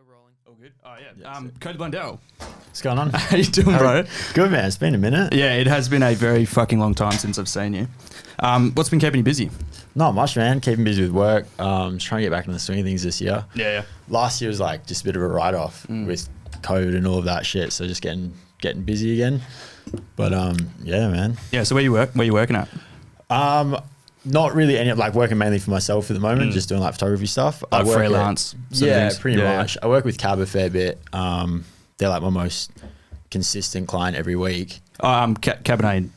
rolling. All good. Oh yeah. Cody Blundell. What's going on? How you doing, bro? Good, man. It's been a minute. Yeah, it has been a very fucking long time since I've seen you. What's been keeping you busy? Not much, man. Keeping busy with work. Just trying to get back into the swing of things this year. Yeah. Last year was like just a bit of a write-off with COVID and all of that shit. So just getting busy again. But yeah, man. Yeah. So where you working at? Not really any, like working mainly for myself at the moment, just doing like photography stuff. Like freelance. Yeah, pretty much. I work with Cab a fair bit. They're like my most consistent client every week. Cabernet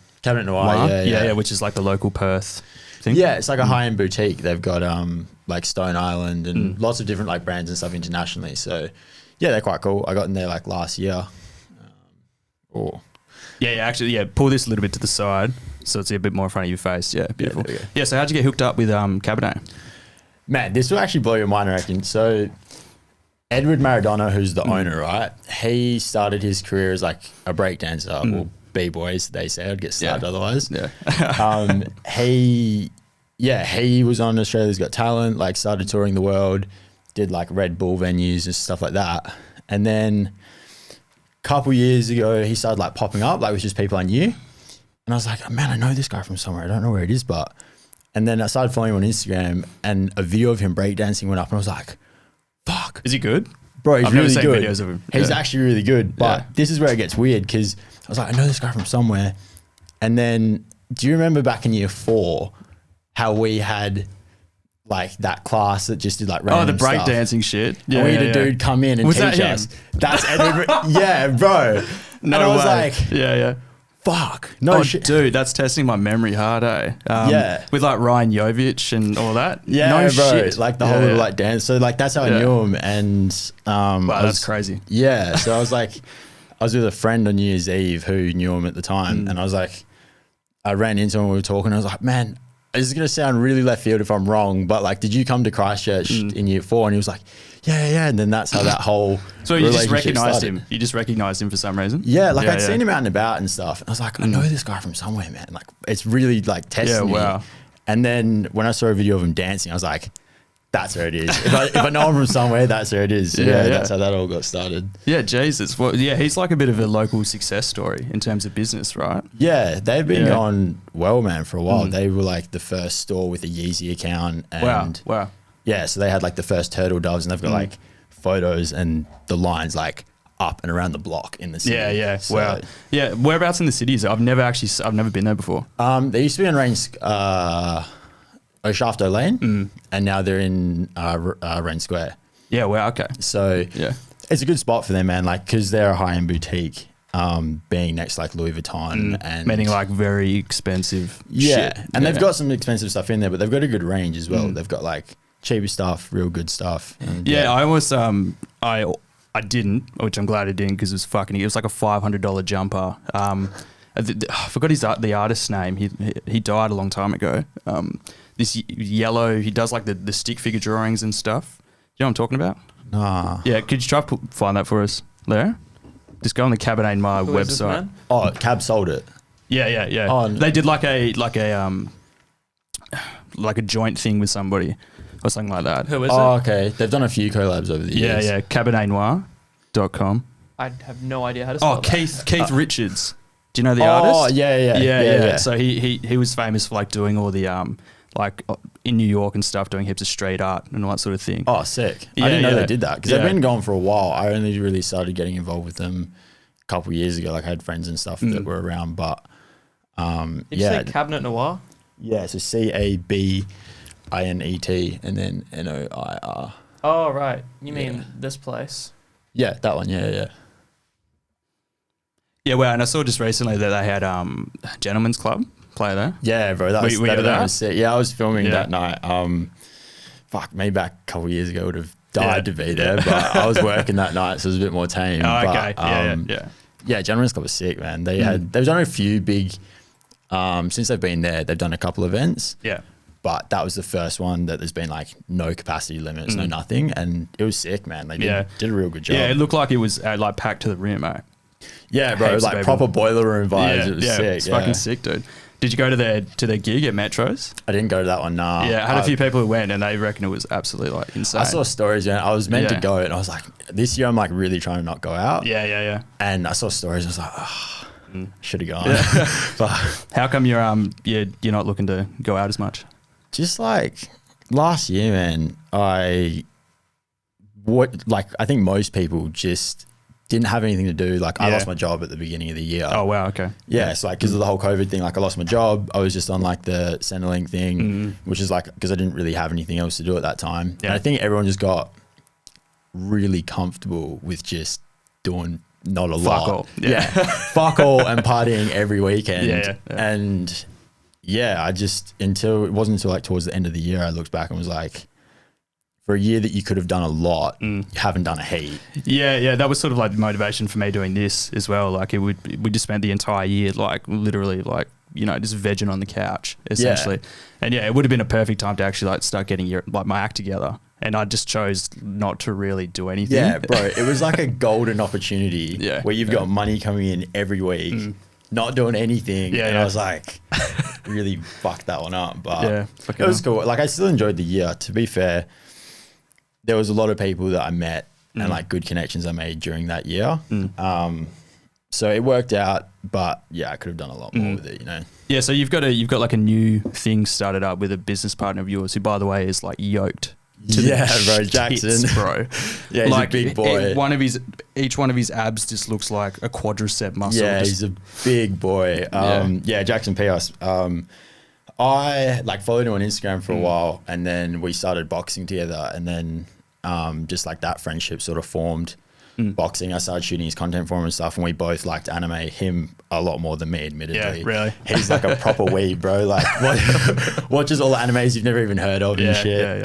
Noir. Yeah, which is like the local Perth thing. Yeah, it's like a high-end boutique. They've got like Stone Island and lots of different like brands and stuff internationally. So yeah, they're quite cool. I got in there like last year. Yeah, pull this a little bit to the side so it's a bit more in front of your face. Yeah, beautiful. Yeah, so how'd you get hooked up with Cabernet? Man, this will actually blow your mind, I reckon. So Edward Maradona, who's the owner, right? He started his career as like a breakdancer or b-boys, they say. I'd get slapped otherwise. Yeah. He was on Australia's Got Talent, like started touring the world, did like Red Bull venues and stuff like that. And then couple years ago, he started like popping up, like with just people I knew. And I was like, oh, man, I know this guy from somewhere. I don't know where it is, but. And then I started following him on Instagram and a video of him breakdancing went up and I was like, fuck. Is he good? Bro, he's I've really never seen good. videos of him. He's actually really good. But this is where it gets weird because I was like, I know this guy from somewhere. And then do you remember back in year 4 how we had like that class that just did like random the breakdancing shit. Yeah, and we had a dude come in and teach us. That's Edward. Yeah, bro. No and I was way. like, yeah. Fuck. No shit. Dude, that's testing my memory hard, eh? With like Ryan Jovich and all that. Yeah, no bro. shit. Like the whole little like dance. So like that's how I knew him. And wow, that's crazy. Yeah. So I was like, I was with a friend on New Year's Eve who knew him at the time. And I was like, I ran into him and we were talking. I was like, man, this is going to sound really left field if I'm wrong, but like, did you come to Christchurch in year 4? And he was like, yeah. And then that's how that whole So you just recognized started. him? You just recognized him for some reason? Yeah, like I'd seen him out and about and stuff. And I was like, I know this guy from somewhere, man. Like it's really like testing me. And then when I saw a video of him dancing, I was like, that's where it is. If I know him from somewhere, that's where it is. Yeah, that's how that all got started. Yeah, Jesus. Well, yeah, he's like a bit of a local success story in terms of business, right? Yeah, they've been going well, man, for a while. They were like the first store with a Yeezy account. And wow. Yeah, so they had like the first turtle doves and they've got like photos and the lines like up and around the block in the city. Yeah. So, wow. Yeah, whereabouts in the city is it? I've never been there before. They used to be on O'Shafto Lane, and now they're in Wren Square. Yeah, wow, okay. So it's a good spot for them, man, like because they're a high-end boutique, being next to like Louis Vuitton and meaning like very expensive shit. And they've got some expensive stuff in there, but they've got a good range as well. They've got like cheaper stuff, real good stuff. And, I almost I didn't, which I'm glad I didn't because it was like a $500 jumper. I forgot the artist's name. He died a long time ago. This yellow, he does like the stick figure drawings and stuff. You know what I'm talking about? Nah. Yeah, could you try to find that for us, Leo? Just go on the Cabernet Noir website. Oh, Cab sold it. Yeah. Oh, they did like a joint thing with somebody or something like that. Who is it? Oh, okay. They've done a few collabs over the years. Yeah. CabernetNoir.com. I have no idea how to spell that. Keith Richards. Do you know the artist? Oh, yeah. So he was famous for like doing all the like in New York and stuff, doing heaps of street art and all that sort of thing. Oh, sick. I didn't know they did that because they've been gone for a while. I only really started getting involved with them a couple of years ago. Like I had friends and stuff that were around, but Did you say Cabinet Noir? Yeah, so CABINET and then NOIR. Oh, right. You mean this place? Yeah, that one. Yeah. Yeah, well, and I saw just recently that they had Gentlemen's Club play there. Yeah, bro, that was sick. Yeah, I was filming that night. Me back a couple of years ago would have died to be there, but I was working that night, so it was a bit more tame. Oh, okay. But, yeah, Gentlemen's Club was sick, man. They've done a few big since they've been there. They've done a couple of events. Yeah. But that was the first one that there's been like no capacity limits, no nothing, and it was sick, man. They did a real good job. Yeah, it looked like it was like packed to the rim, eh? Yeah, bro, it was like proper boiler room vibes. It was sick. It's fucking sick, dude. Did you go to their gig at Metros? I didn't go to that one, nah. Yeah, I had a few people who went and they reckon it was absolutely like insane. I saw stories, man. I was meant to go and I was like, this year I'm like really trying to not go out. Yeah. And I saw stories and I was like, should have gone. But how come you're not looking to go out as much? Just like last year, man, I think most people just didn't have anything to do. Like I lost my job at the beginning of the year. Oh wow, okay. Yeah, so like because of the whole COVID thing, like I lost my job. I was just on like the Centrelink thing, which is like because I didn't really have anything else to do at that time. Yeah. And I think everyone just got really comfortable with just doing not a lot. All. Yeah, fuck all and partying every weekend. Yeah. And I just it wasn't until like towards the end of the year I looked back and was like, for a year that you could have done a lot, you haven't done a heap. Yeah. That was sort of like the motivation for me doing this as well. Like we just spent the entire year like literally like, just vegging on the couch essentially. Yeah. And it would have been a perfect time to actually like start getting my act together. And I just chose not to really do anything. Yeah, bro. It was like a golden opportunity where you've got money coming in every week, not doing anything. Yeah, and I was like, really fucked that one up. But it was cool. Like I still enjoyed the year. To be fair, there was a lot of people that I met and like good connections I made during that year. So it worked out, but I could have done a lot more with it, Yeah, so you've got like a new thing started up with a business partner of yours who, by the way, is like yoked to bro, Jackson, bro. Yeah, he's like a big boy. Each one of his abs just looks like a quadricep muscle. Yeah, he's a big boy. Jackson Pios. I like followed him on Instagram for a while, and then we started boxing together, and then just like that friendship sort of formed. Boxing, I started shooting his content for him and stuff, and we both liked anime. Him a lot more than me, admittedly. Yeah, really. He's like a proper weeb, bro. Like watches all the animes you've never even heard of and shit.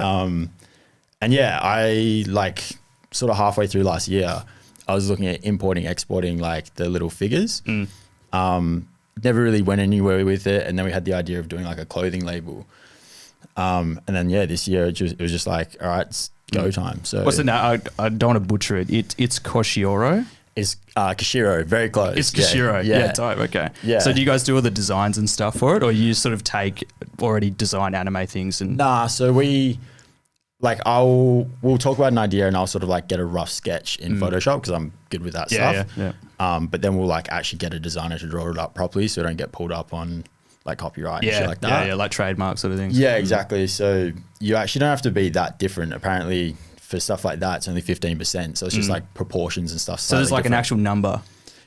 I like sort of halfway through last year, I was looking at importing, exporting like the little figures. Never really went anywhere with it, and then we had the idea of doing like a clothing label. And then this year it was just like, all right, it's go time. So what's it now? I don't want to butcher it. It's Koshiro. It's Kashiro, very close. It's Kashiro. Yeah, dope. Okay. Yeah. So do you guys do all the designs and stuff for it, or you sort of take already designed anime things and? Nah. So we'll talk about an idea and I'll sort of like get a rough sketch in Photoshop because I'm good with that stuff. Yeah. But then we'll like actually get a designer to draw it up properly so I don't get pulled up on like copyright and shit like that. Yeah, like trademark sort of things. Yeah, exactly. So you actually don't have to be that different. Apparently for stuff like that, it's only 15%. So it's just like proportions and stuff. So there's like an actual number.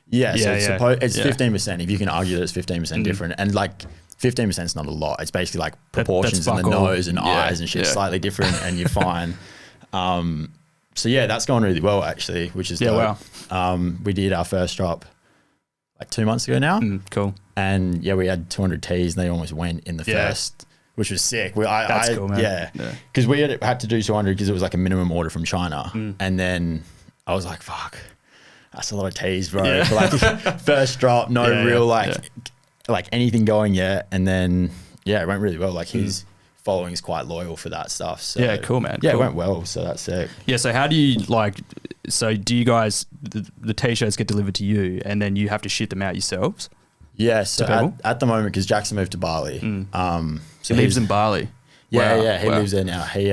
Yeah, so it's 15%. If you can argue that it's 15% different, and like 15% is not a lot. It's basically like proportions in the nose and eyes and shit slightly different, and you're fine. So that's going really well actually, which is dope. Wow. We did our first drop like 2 months ago now. Cool. And we had 200 tees and they almost went in the first, which was sick. That's cool, man. Yeah. Because we had to do 200 because it was like a minimum order from China. And then I was like, fuck, that's a lot of tees, bro. Yeah. For like first drop, real like anything going yet. And then, it went really well. Like his following is quite loyal for that stuff. So yeah, cool, man. Yeah, cool. It went well. So that's sick. Yeah. So how do you do you guys, the t-shirts get delivered to you and then you have to ship them out yourselves? Yes, so at the moment, because Jackson moved to Bali. So he lives in Bali. Yeah, he lives there now. He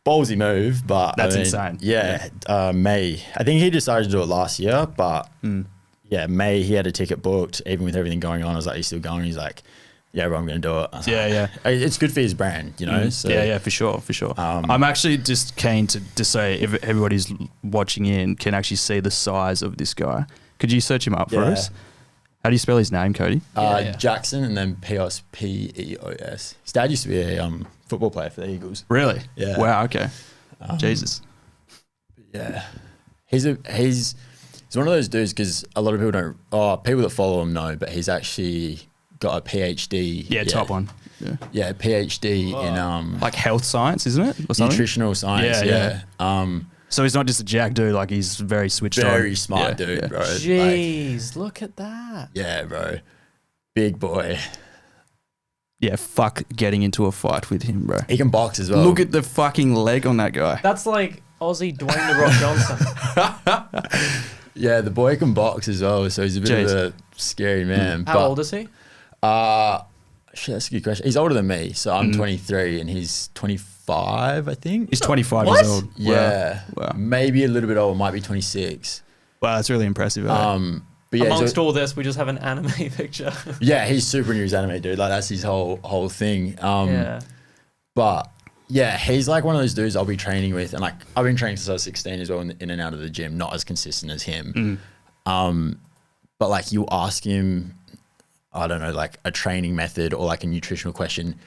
ballsy move, but that's insane. Yeah, May. I think he decided to do it last year, but May he had a ticket booked. Even with everything going on, I was like, "He's still going?" He's like, "Yeah, bro, I'm going to do it." It's good for his brand, So, yeah, for sure. I'm actually just keen to say if everybody's watching in can actually see the size of this guy. Could you search him up for us? How do you spell his name, Cody? Jackson and then Pios, Peos. His dad used to be a football player for the Eagles. Really? Yeah. Wow. Okay. Jesus. Yeah. He's one of those dudes because a lot of people don't. People that follow him know, but he's actually got a PhD. Yeah, top one. Yeah, PhD in like health science, isn't it? Or something? Nutritional science. Yeah. So he's not just a jack dude, like he's very switched on. Very smart dude, bro. Jeez, look at that. Yeah, bro. Big boy. Yeah, fuck getting into a fight with him, bro. He can box as well. Look at the fucking leg on that guy. That's like Aussie Dwayne The Rock Johnson. Yeah, the boy can box as well, so he's a bit of a scary man. How old is he? Shit, that's a good question. He's older than me, so I'm 23 and he's 25, I think. He's 25 What? years old. Yeah, Wow. maybe a little bit older. Might be 26. Wow, that's really impressive. But yeah, Amongst all this, we just have an anime picture. yeah, he's super into his anime, dude. Like that's his whole thing. Yeah. But yeah, he's like one of those dudes I'll be training with, and like I've been training since I was 16 as well, in and out of the gym, not as consistent as him. But like you ask him, I don't know, like a training method or like a nutritional question,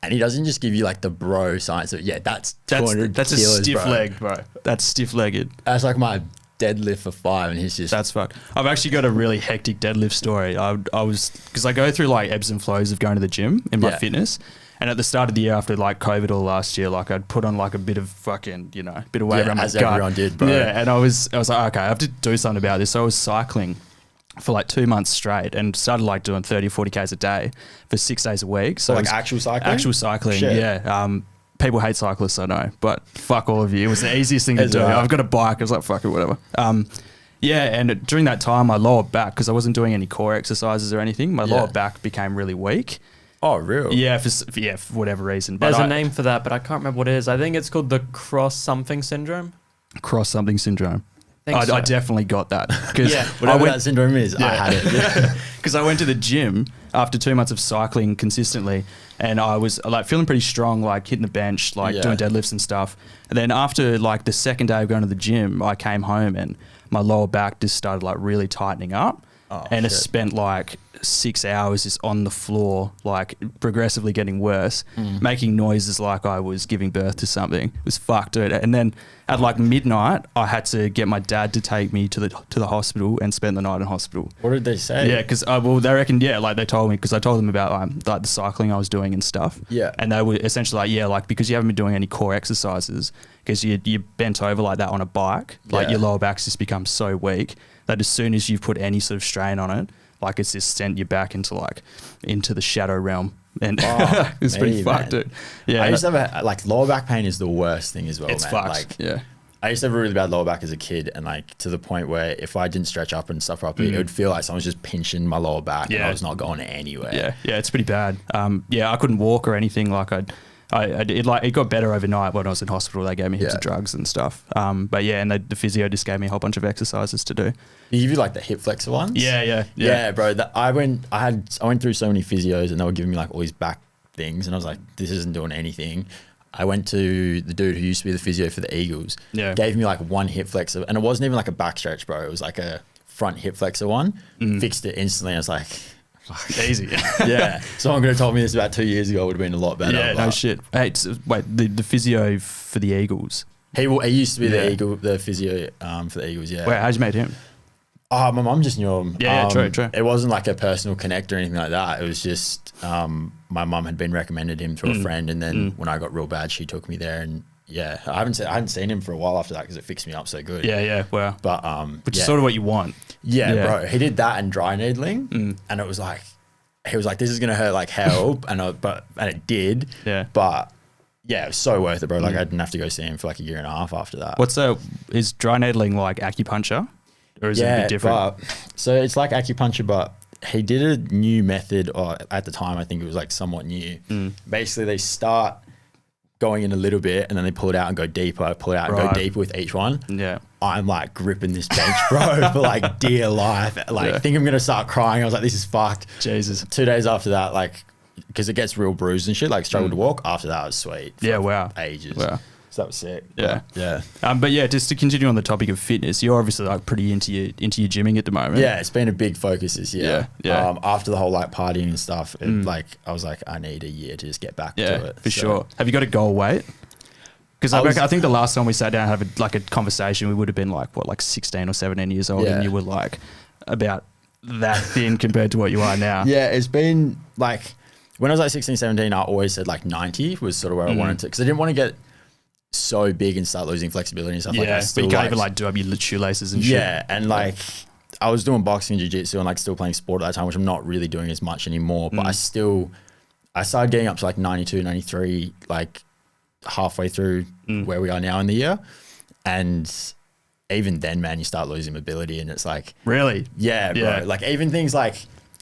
and he doesn't just give you like the bro science of, yeah, that's 200 that's a kilos, stiff bro. leg, bro. That's stiff-legged. That's like my deadlift for 5, and he's just That's fucked. I've actually got a really hectic deadlift story. I was, because I go through like ebbs and flows of going to the gym in my Yeah. fitness. And at the start of the year, after like COVID all last year, like I'd put on like a bit of fucking, bit of weight Yeah, around my as gut. everyone did, bro. Yeah, and I was like, okay, I have to do something about this. So I was cycling for like 2 months straight and started like doing 30 or 40 Ks a day for 6 days a week. So like it was actual cycling. actual cycling, Shit. yeah. People hate cyclists, I know, but fuck all of you. It was the easiest thing to It's do. right. I've got a bike. I was like, fuck it, whatever. Yeah, and during that time, my lower back, because I wasn't doing any core exercises or anything, my lower back became really weak. Oh, real? Yeah, for whatever reason. But There's a name for that, but I can't remember what it is. I think it's called the cross something syndrome. Cross something syndrome. Think I so. definitely got that. Because Yeah. Whatever that syndrome is, I had it. Because I went to the gym after 2 months of cycling consistently, and I was like feeling pretty strong, like hitting the bench, like Yeah. doing deadlifts and stuff. And then after like the second day of going to the gym, I came home and my lower back just started like really tightening up. And it shit. spent like 6 hours just on the floor, like progressively getting worse, making noises like I was giving birth to something. It was fucked, dude. And then at like midnight, I had to get my dad to take me to the hospital and spend the night in hospital. What did they say? Yeah, because well, they reckon, like they told me, because I told them about like the cycling I was doing and stuff. Yeah. And they were essentially like, yeah, like because you haven't been doing any core exercises, because you bent over like that on a bike, like Yeah. your lower back's just become so weak that as soon as you've put any sort of strain on it, like it's just sent you back into the shadow realm. And it's pretty fucked, man. dude. Yeah. I used to have like lower back pain is the worst thing as well, it's man. fucked. Like yeah. I used to have a really bad lower back as a kid, and like to the point where if I didn't stretch up and stuff properly, it would feel like someone was just pinching my lower back, and Yeah. I was not going anywhere. Yeah, it's pretty bad. Yeah, I couldn't walk or anything. Like it got better overnight when I was in hospital. They gave me heaps Yeah. of drugs and stuff. But yeah, and the physio just gave me a whole bunch of exercises to do. They give you like the hip flexor ones. Yeah. bro. I went through so many physios, and they were giving me like all these back things, and I was like, this isn't doing anything. I went to the dude who used to be the physio for the Eagles. Yeah. Gave me like one hip flexor, and it wasn't even like a back stretch, bro. It was like a front hip flexor one. Fixed it instantly. I was like, Easy. yeah. Someone could have told me this about 2 years ago. It would have been a lot better. Yeah, no but shit. Hey, wait, the physio for the Eagles. He used to be Yeah. the physio for the Eagles. Yeah. Wait, how'd you meet him? Oh, my mum just knew him. Yeah, true. It wasn't like a personal connect or anything like that. It was just my mum had been recommended him through a friend, and then when I got real bad, she took me there, and yeah, I hadn't seen him for a while after that because it fixed me up so good. Yeah, wow. But Which yeah. is sort of what you want. Yeah, Yeah. bro. He did that and dry needling, and it was like he was like, "This is gonna hurt like hell," and it did. Yeah. But yeah, it was so worth it, bro. Like I didn't have to go see him for like a year and a half after that. Is dry needling like acupuncture? Or is it a bit different? So it's like acupuncture, but he did a new method, or at the time I think it was like somewhat new. Basically, they start going in a little bit, and then they pull it out and go deeper, pull it out and go Right. deeper with each one. Yeah. I'm like gripping this bench, bro, for like dear life. Like, Yeah. think I'm gonna start crying. I was like, this is fucked. Jesus. 2 days after that, like, because it gets real bruised and shit, like struggled to walk. After that, it was sweet. For Yeah, wow. ages. Wow. So that was sick. Yeah. But, yeah. But yeah, just to continue on the topic of fitness, you're obviously like pretty into your gymming at the moment. Yeah, it's been a big focus this year. Yeah. After the whole like partying and stuff, like I was like, I need a year to just get back Yeah, to it. for So- sure. Have you got a goal weight? Because I think the last time we sat down and had a conversation, we would have been like 16 or 17 years old, Yeah. and you were like about that thin compared to what you are now. Yeah, it's been like when I was like 16, 17, I always said like 90 was sort of where I wanted to, because I didn't want to get so big and start losing flexibility and stuff. Yeah, Like, I but still you can't like, even like do up your shoelaces and shit. yeah, and like I was doing boxing and jiu-jitsu and like still playing sport at that time, which I'm not really doing as much anymore, but I started getting up to like 92, 93, like halfway through where we are now in the year. And even then, man, you start losing mobility, and it's like, Really? yeah, bro. Yeah. Like even things like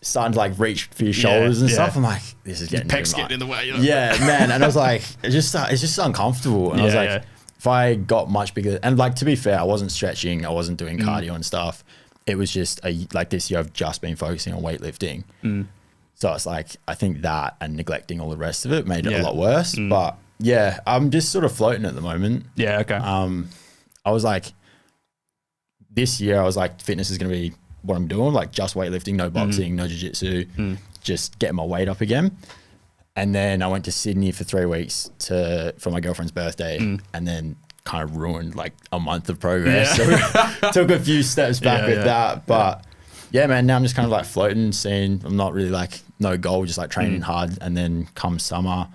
starting to like reach for your shoulders and yeah. stuff. I'm like, this is getting Pecs too much. getting in the way. Yeah, man. And I was like, it's just uncomfortable. And I was like, if I got much bigger, and like, to be fair, I wasn't stretching, I wasn't doing cardio and stuff. It was just like this year I've just been focusing on weightlifting. So it's like, I think that and neglecting all the rest of it made it a lot worse. But yeah, I'm just sort of floating at the moment. Yeah. Okay. I was like, this year I was like, fitness is going to be what I'm doing, like just weightlifting, no boxing, no jiu-jitsu, just getting my weight up again. And then I went to Sydney for 3 weeks for my girlfriend's birthday, and then kind of ruined like a month of progress. So took a few steps back with that. But yeah, man, now I'm just kind of like floating, seeing, I'm not really like no goal, just like training hard. And then come summer,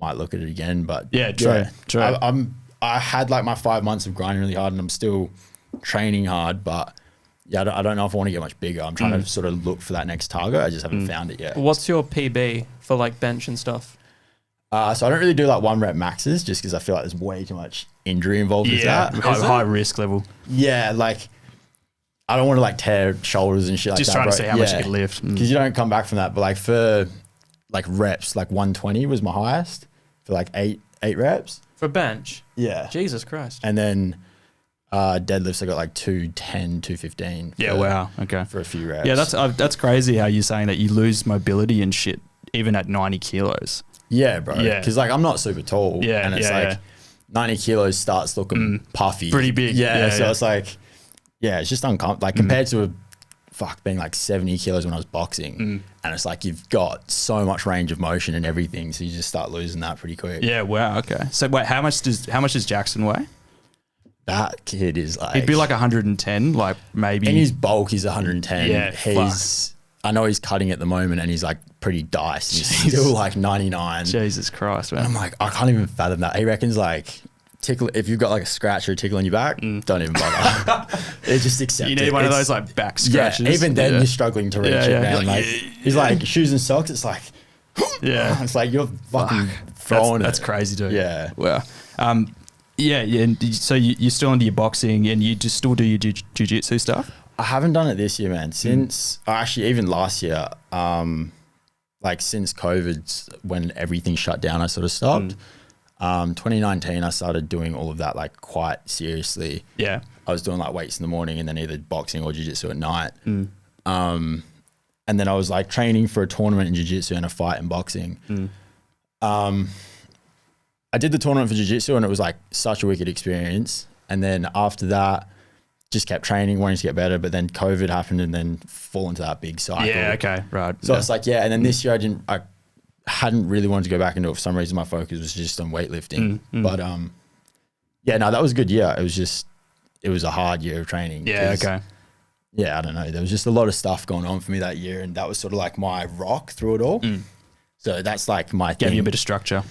might look at it again. But true. I had like my 5 months of grinding really hard, and I'm still training hard, but yeah, I don't know if I want to get much bigger. I'm trying to sort of look for that next target. I just haven't found it yet. What's your PB for like bench and stuff? So I don't really do like 1 rep maxes, just because I feel like there's way too much injury involved with that. High risk level. Yeah, like I don't want to like tear shoulders and shit like just that. Just trying to see how much you can lift. Because you don't come back from that. But like for like reps, like 120 was my highest for like eight reps. For bench? Yeah. Jesus Christ. And then deadlifts, I got like 210, 215. Yeah, wow. Okay. For a few reps. Yeah, that's crazy how you're saying that you lose mobility and shit even at 90 kilos. Yeah, bro. Yeah. Because like I'm not super tall. Yeah, and it's like 90 kilos starts looking puffy. Pretty big. Yeah, so it's like, yeah, it's just uncomfortable. Like compared to being like 70 kilos when I was boxing. And it's like you've got so much range of motion and everything, so you just start losing that pretty quick. Yeah, wow, okay. So wait, how much does Jackson weigh? That kid is like... He'd be like 110, like maybe... In his bulk, he's 110. Yeah, I know he's cutting at the moment and he's like pretty diced. He's still like 99. Jesus Christ, man. And I'm like, I can't even fathom that. He reckons like... if you've got like a scratch or a tickle on your back, don't even bother. It just accept it. You need one of those like back scratches. Yeah, even then you're struggling to reach it, man. Like, he's like shoes and socks. It's like, it's like you're fucking throwing it. That's crazy, dude. Yeah. Wow. Yeah. And so you're still into your boxing and you just still do your jiu-jitsu stuff? I haven't done it this year, man. Since actually even last year, like since COVID, when everything shut down, I sort of stopped. 2019, I started doing all of that like quite seriously. Yeah. I was doing like weights in the morning and then either boxing or jiu-jitsu at night. And then I was like training for a tournament in jiu-jitsu and a fight in boxing. I did the tournament for jiu-jitsu and it was like such a wicked experience. And then after that, just kept training, wanting to get better, but then COVID happened and then fall into that big cycle. Yeah, okay, right. So it's like, and then this year I hadn't really wanted to go back into it. For some reason, my focus was just on weightlifting. But that was a good year. It was a hard year of training. Yeah, okay. Yeah, I don't know. There was just a lot of stuff going on for me that year, and that was sort of like my rock through it all. So that's like my thing. Gave you a bit of structure.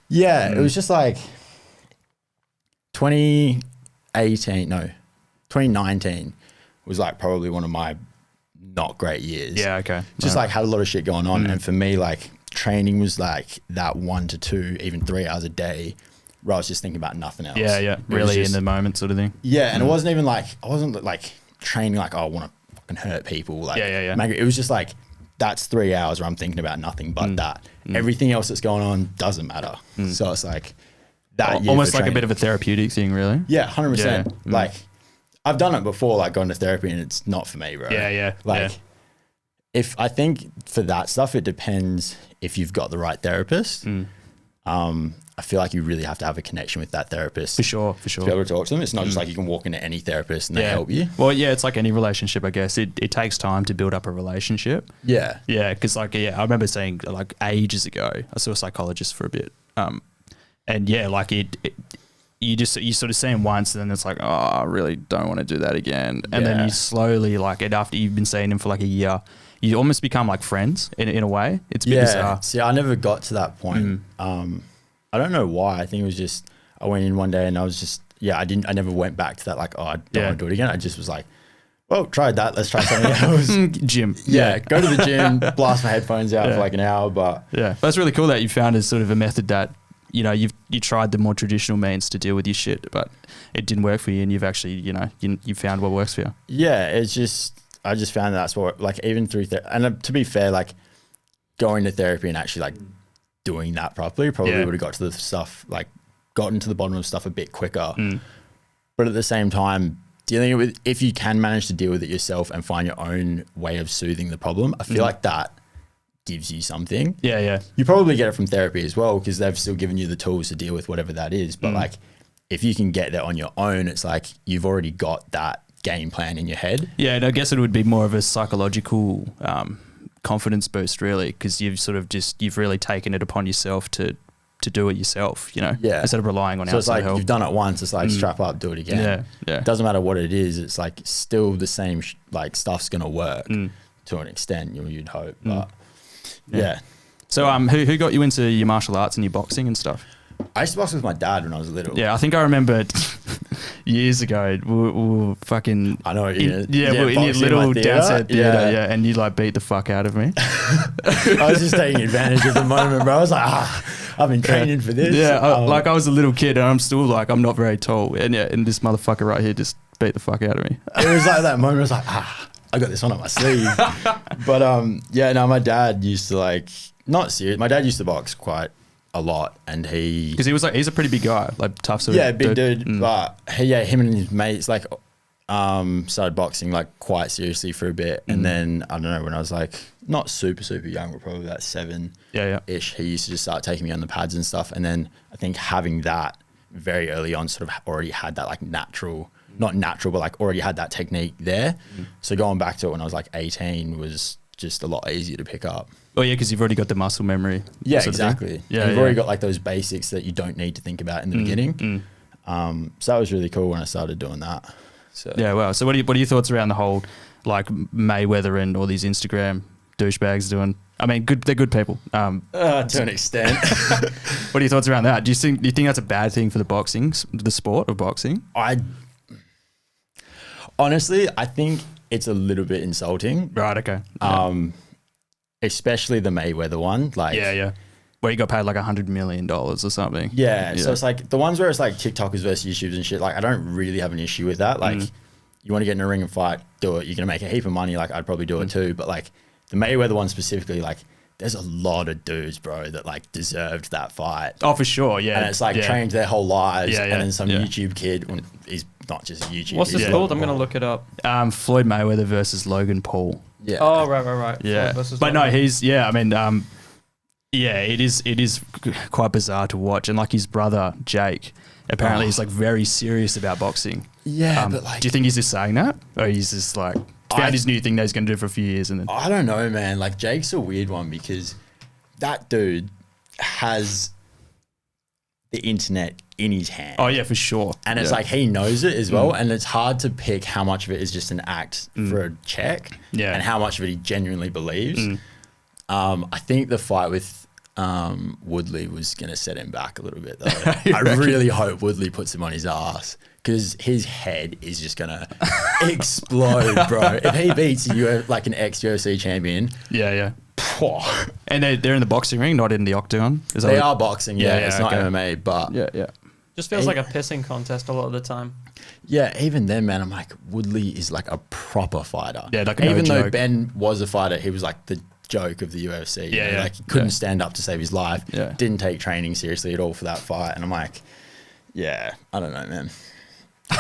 Yeah, it was just like 2019 was like probably one of my not great years. Yeah, okay. Just like had a lot of shit going on. And for me, like training was like that 1 to 2, even 3 hours a day where I was just thinking about nothing else. Yeah. Really just, in the moment sort of thing. Yeah. And it wasn't even like, I wasn't like training like, oh, I want to fucking hurt people. Like, it was just like, that's 3 hours where I'm thinking about nothing but that. Everything else that's going on doesn't matter. So it's like that. Almost like a bit of a therapeutic thing, really. Yeah, 100%. Like I've done it before, like going to therapy, and it's not for me, bro. Yeah. Like if I think for that stuff, it depends if you've got the right therapist. I feel like you really have to have a connection with that therapist. For sure. To be able to talk to them. It's not just like you can walk into any therapist and they help you. Well, yeah, it's like any relationship, I guess. It takes time to build up a relationship. Yeah. Yeah, because like, I remember saying like ages ago, I saw a psychologist for a bit. And yeah, like you sort of see him once and then it's like, oh, I really don't want to do that again. And then you slowly like after you've been seeing him for like a year, you almost become like friends in a way. It's a bit bizarre. See, I never got to that point. I don't know why. I think it was just, I went in one day and I was just, I never went back to that like, oh, I don't want to do it again. I just was like, well, tried that. Let's try something else. Gym. Yeah. Go to the gym, blast my headphones out for like an hour. But that's really cool that you found as sort of a method that, you tried the more traditional means to deal with your shit, but it didn't work for you and you've actually, you found what works for you. Yeah. It's just, I just found that's what, like, even through and to be fair, like, going to therapy and actually like doing that properly probably would have got to the stuff, like, gotten to the bottom of stuff a bit quicker. But at the same time, dealing with, if you can manage to deal with it yourself and find your own way of soothing the problem, I feel like that gives you something. Yeah. You probably get it from therapy as well, because they've still given you the tools to deal with whatever that is. But like, if you can get there on your own, it's like you've already got that game plan in your head. Yeah, and I guess it would be more of a psychological confidence boost, really, because you've really taken it upon yourself to do it yourself, you know, instead of relying on outside it's like help. You've done it once, it's like strap up, do it again. Yeah. It doesn't matter what it is, it's like still the same like stuff's gonna work to an extent, you'd hope. But yeah. So who got you into your martial arts and your boxing and stuff? I used to box with my dad when I was little. Yeah, I think I remember years ago, we were fucking... I know what you mean. Yeah, we were in your little downstairs theatre, and you like beat the fuck out of me. I was just taking advantage of the moment, bro. I was like, I've been training for this. Yeah, I was a little kid and I'm still like, I'm not very tall. And and this motherfucker right here just beat the fuck out of me. It was like that moment, I was like, I got this one on my sleeve. But my dad used to like, not serious, my dad used to box quite a lot, and because he's a pretty big guy, like tough sort of big dude. But him and his mates like started boxing like quite seriously for a bit, and then I don't know, when I was like not super young, we're probably about 7-ish, he used to just start taking me on the pads and stuff, and then I think having that very early on sort of already had that like not natural, but like already had that technique there. So going back to it when I was like 18 was just a lot easier to pick up. Oh yeah, because you've already got the muscle memory. Yeah, exactly. Yeah, you've already got like those basics that you don't need to think about in the beginning. So that was really cool when I started doing that. So yeah, wow. So what are your thoughts around the whole like Mayweather and all these Instagram douchebags doing? I mean, they're good people. To an extent. What are your thoughts around that? Do you think that's a bad thing for the sport of boxing? Honestly, I think it's a little bit insulting. Right. Okay. Especially the Mayweather one. Like, where he got paid like $100 million or something. Yeah. So it's like the ones where it's like TikTokers versus YouTubers and shit. Like, I don't really have an issue with that. Like, you want to get in a ring and fight, do it. You're going to make a heap of money. Like, I'd probably do it too. But like the Mayweather one specifically, like, there's a lot of dudes, bro, that like deserved that fight. Oh, for sure. Yeah. And it's like trained their whole lives. And then some YouTube kid, he's not just a YouTube What's kid. this called? I'm going to look it up. Floyd Mayweather versus Logan Paul. Yeah. Oh, right. Yeah. But no, it is quite bizarre to watch. And like his brother, Jake, apparently he's like very serious about boxing. Yeah, but like... Do you think he's just saying that? Or he's just like found his new thing that he's going to do for a few years and then... I don't know, man. Like, Jake's a weird one because that dude has the internet in his hand. Oh, yeah, for sure. And it's like he knows it as well. And it's hard to pick how much of it is just an act for a check and how much of it he genuinely believes. I think the fight with Woodley was going to set him back a little bit, though. I really hope Woodley puts him on his ass because his head is just going to explode, bro. If he beats like an ex-UFC champion. Yeah. And they're in the boxing ring, not in the octagon? They are boxing, it's not MMA, but... Yeah. Just feels like a pissing contest a lot of the time. Yeah, even then, man, I'm like, Woodley is like a proper fighter. Yeah, like even though Ben was a fighter, he was like the joke of the UFC. Like he couldn't stand up to save his life. Yeah. Didn't take training seriously at all for that fight. And I'm like, I don't know, man.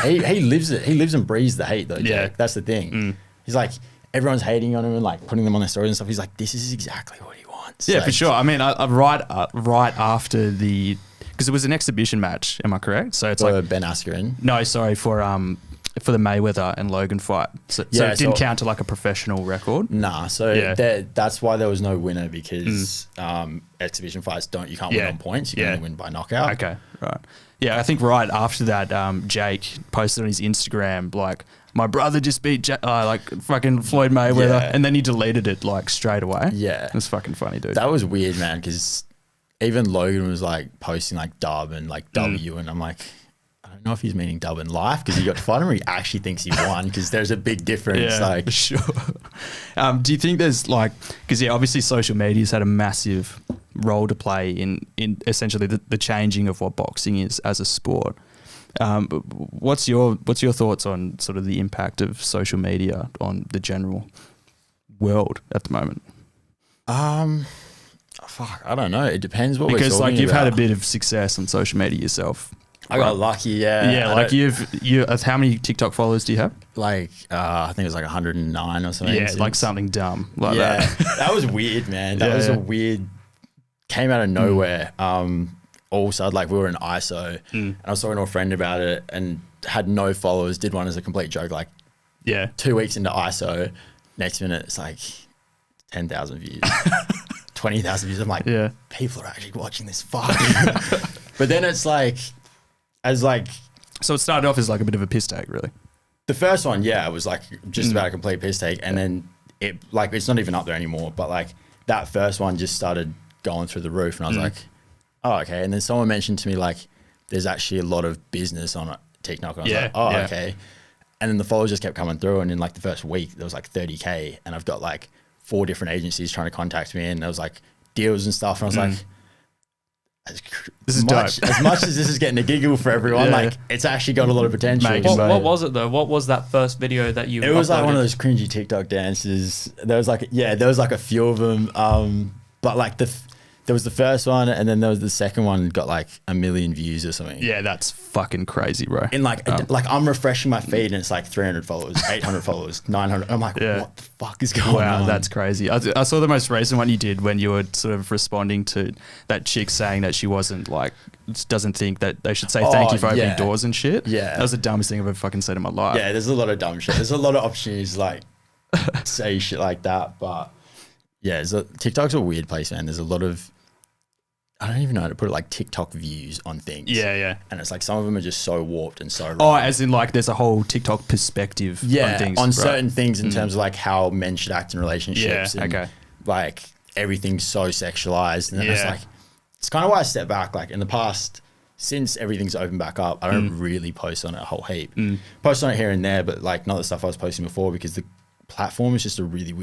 He lives it. He lives and breathes the hate, though. Yeah. Jake. That's the thing. He's like, everyone's hating on him and like putting them on their stories and stuff. He's like, this is exactly what he wants. Yeah, like, for sure. I mean, right after the... Because it was an exhibition match, am I correct? So it's like Ben Askren. No, sorry, for the Mayweather and Logan fight. So it didn't count to like a professional record. Nah, so that's why there was no winner because exhibition fights you can't win on points. You can only win by knockout. Okay, right. Yeah, I think right after that, Jake posted on his Instagram like, my brother just beat like fucking Floyd Mayweather, and then he deleted it like straight away. Yeah, it was fucking funny, dude. That was weird, man, because even Logan was like posting like dub and like W, and I'm like, I don't know if he's meaning dub in life because he got to fight him or he actually thinks he won because there's a big difference. Yeah, like, for sure. Do you think there's like, because obviously social media's had a massive role to play in essentially the changing of what boxing is as a sport. But what's your thoughts on sort of the impact of social media on the general world at the moment? Fuck, I don't know. It depends what Because we're like talking you've had a about. bit of success on social media yourself. I got lucky, yeah. Yeah, like you. How many TikTok followers do you have? Like I think it was like 109 or something. Yeah, since. like something dumb like yeah, that. that was weird, man. That was a weird. Came out of nowhere. All of a sudden, like we were in ISO, and I was talking to a friend about it, and had no followers. Did one as a complete joke. Like, 2 weeks into ISO, next minute it's like 10,000 views, 20,000 views. I'm like, people are actually watching this. Fuck. But then it's like, So it started off as like a bit of a piss take, really. the first one, it was like just about a complete piss take, and then it like it's not even up there anymore. But like that first one just started going through the roof, and I was like, oh, okay. And then someone mentioned to me like, there's actually a lot of business on TikTok. And I was like, oh, okay. And then the followers just kept coming through, and in like the first week there was like 30K, and I've got like 4 different agencies trying to contact me, and there was like deals and stuff, and I was like, as much as this is getting a giggle for everyone, like it's actually got a lot of potential. What was it though? What was that first video that you? It was like one of those cringy TikTok dances. There was like a few of them, but like there was the first one, and then there was the second one got like 1 million views or something. Yeah, that's fucking crazy, bro. And like I'm refreshing my feed, and it's like 300 followers, 800 followers, 900. I'm like, what the fuck is going on? Wow, that's crazy. I saw the most recent one you did when you were sort of responding to that chick saying that she wasn't like, doesn't think that they should say thank you for opening doors and shit. Yeah. That was the dumbest thing I've ever fucking said in my life. Yeah, there's a lot of dumb shit. There's a lot of opportunities to like say shit like that, but TikTok's a weird place, man. There's a lot of, I don't even know how to put it, like TikTok views on things. Yeah. And it's like some of them are just so warped and so wrong. Oh, as in like there's a whole TikTok perspective on things. On certain things in terms of like how men should act in relationships. Yeah, and like everything's so sexualized. And it's like, it's kind of why I step back. Like in the past, since everything's opened back up, I don't really post on it a whole heap. Post on it here and there, but like not the stuff I was posting before, because the platform is just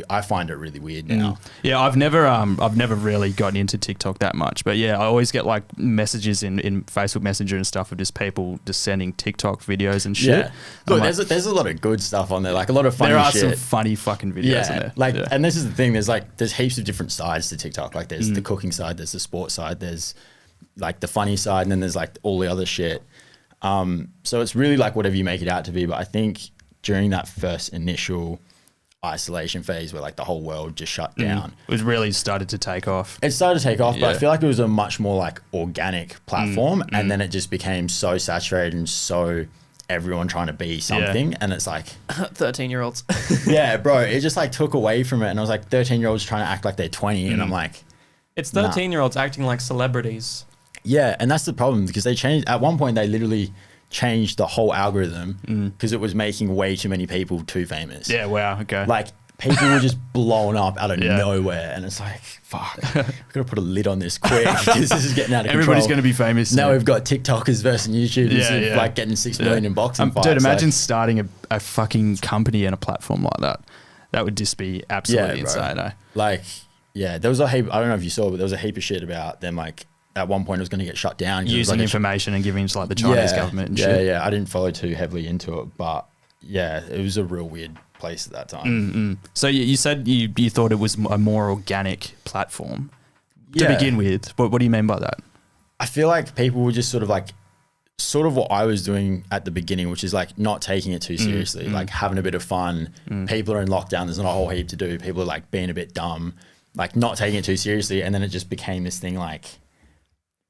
I find it really weird now. Yeah, I've never really gotten into TikTok that much, but I always get like messages in Facebook Messenger and stuff of just people just sending TikTok videos and shit. Yeah, look, there's a lot of good stuff on there, like a lot of funny shit. There are some funny fucking videos in there. And this is the thing, there's heaps of different sides to TikTok. Like there's the cooking side, there's the sports side, there's like the funny side, and then there's like all the other shit. So it's really like whatever you make it out to be. But I think during that first initial isolation phase where like the whole world just shut down, it really started to take off. It started to take off, but I feel like it was a much more like organic platform, and then it just became so saturated and so everyone trying to be something, and it's like 13-year-olds. Yeah, bro, it just like took away from it, and I was like 13-year-olds trying to act like they're 20, and I'm like, it's 13-year-olds acting like celebrities. Yeah, and that's the problem, because they changed at one point. They literally changed the whole algorithm because it was making way too many people too famous. Yeah, wow, okay. Like people were just blowing up out of nowhere, and it's like, fuck, we've got to put a lid on this quick because this is getting out of control. Everybody's going to be famous now. We've got TikTokers versus YouTubers, like getting 6 million in boxing fights. Dude, imagine starting a fucking company and a platform like that. That would just be absolutely insane. Eh? Like, there was a heap. I don't know if you saw, but there was a heap of shit about them. Like, at one point it was going to get shut down. Using like information and giving to like the Chinese government and shit. Yeah, I didn't follow too heavily into it, but it was a real weird place at that time. So you said you thought it was a more organic platform to begin with. What do you mean by that? I feel like people were just sort of what I was doing at the beginning, which is like not taking it too seriously, like having a bit of fun. People are in lockdown. There's not a whole heap to do. People are like being a bit dumb, like not taking it too seriously. And then it just became this thing like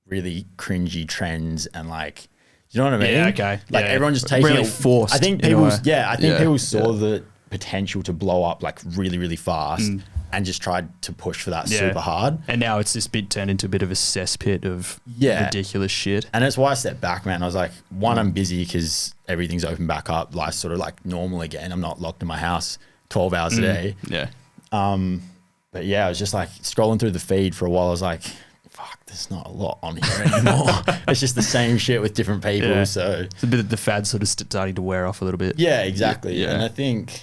really cringy trends and like, you know what I mean? Yeah, okay. Like everyone just taking really it forced. I think people, people saw the potential to blow up like really, really fast and just tried to push for that super hard. And now it's just turned into a bit of a cesspit of ridiculous shit. And that's why I stepped back, man. I was like, one, I'm busy because everything's open back up. Life's sort of like normal again. I'm not locked in my house 12 hours a day. Yeah. But I was just like scrolling through the feed for a while. I was like, fuck, there's not a lot on here anymore. It's just the same shit with different people. So it's a bit of the fad sort of starting to wear off a little bit. Yeah, exactly. Yeah. And I think,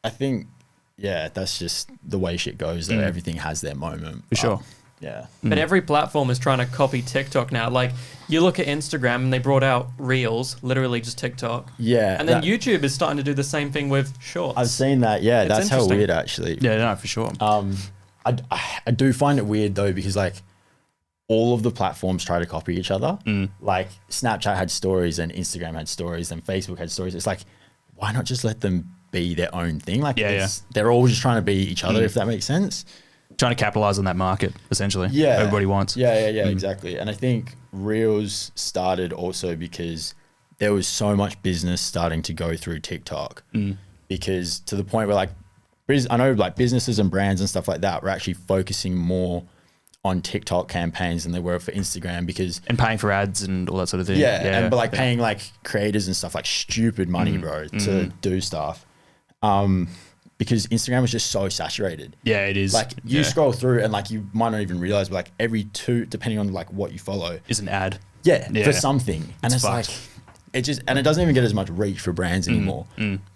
that's just the way shit goes. Though everything has their moment. For sure. Yeah. But every platform is trying to copy TikTok now. Like, you look at Instagram and they brought out Reels, literally just TikTok. Yeah. And then YouTube is starting to do the same thing with Shorts. I've seen that. Yeah, It's that's how interesting. weird actually. Yeah, no, for sure. I do find it weird though, because like all of the platforms try to copy each other. Like Snapchat had stories and Instagram had stories and Facebook had stories. It's like, why not just let them be their own thing? Like they're all just trying to be each other, if that makes sense. Trying to capitalize on that market, essentially. Yeah. Everybody wants. Yeah, exactly. And I think Reels started also because there was so much business starting to go through TikTok, because to the point where like, I know like businesses and brands and stuff like that were actually focusing more on TikTok campaigns than they were for Instagram, because And paying for ads and all that sort of thing. but like paying like creators and stuff like stupid money, bro, to do stuff. Because Instagram is just so saturated. Yeah, it is. Like you scroll through and like you might not even realize, but like every two, depending on like what you follow, is an ad. Yeah, for something. And it's fucked. like, it just, and it doesn't even get as much reach for brands anymore.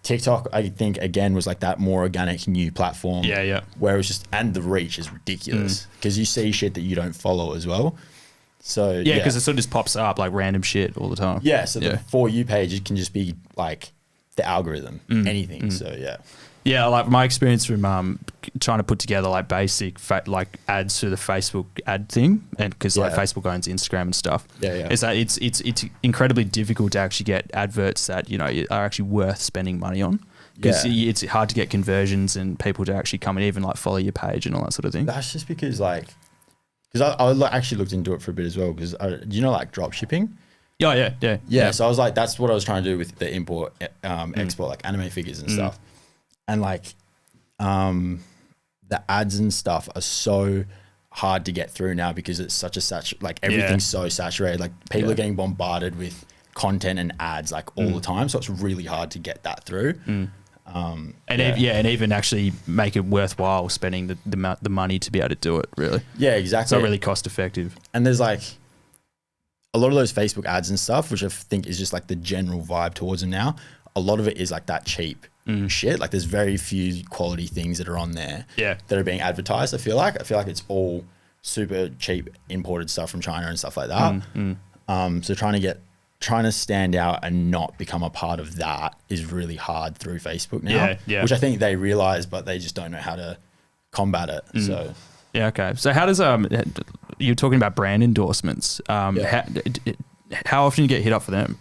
TikTok, I think, again, was like that more organic new platform. Yeah. Where it was just, and the reach is ridiculous because you see shit that you don't follow as well. So, Yeah, because it sort of just pops up like random shit all the time. Yeah, so the For You page, it can just be like the algorithm, anything. So, yeah. Yeah, like my experience from trying to put together like basic like ads through the Facebook ad thing, and because like Facebook owns Instagram and stuff, is that it's incredibly difficult to actually get adverts that are actually worth spending money on, because it's hard to get conversions and people to actually come and even like follow your page and all that sort of thing. That's just because like, because I actually looked into it for a bit as well, because do you know like drop shipping? Yeah. So I was like, that's what I was trying to do with the import, export, like anime figures and stuff. And like, the ads and stuff are so hard to get through now because it's such a like everything's so saturated. Like people are getting bombarded with content and ads like all the time. So it's really hard to get that through. And even actually make it worthwhile spending the money to be able to do it, really. Yeah, exactly. It's not really cost effective. And there's like a lot of those Facebook ads and stuff, which I think is just like the general vibe towards them now. A lot of it is like that cheap shit. Like there's very few quality things that are on there that are being advertised. I feel like it's all super cheap imported stuff from China and stuff like that. So trying to stand out and not become a part of that is really hard through Facebook now, which I think they realize, but they just don't know how to combat it. So yeah, okay. So how does you're talking about brand endorsements? How often do you get hit up for them?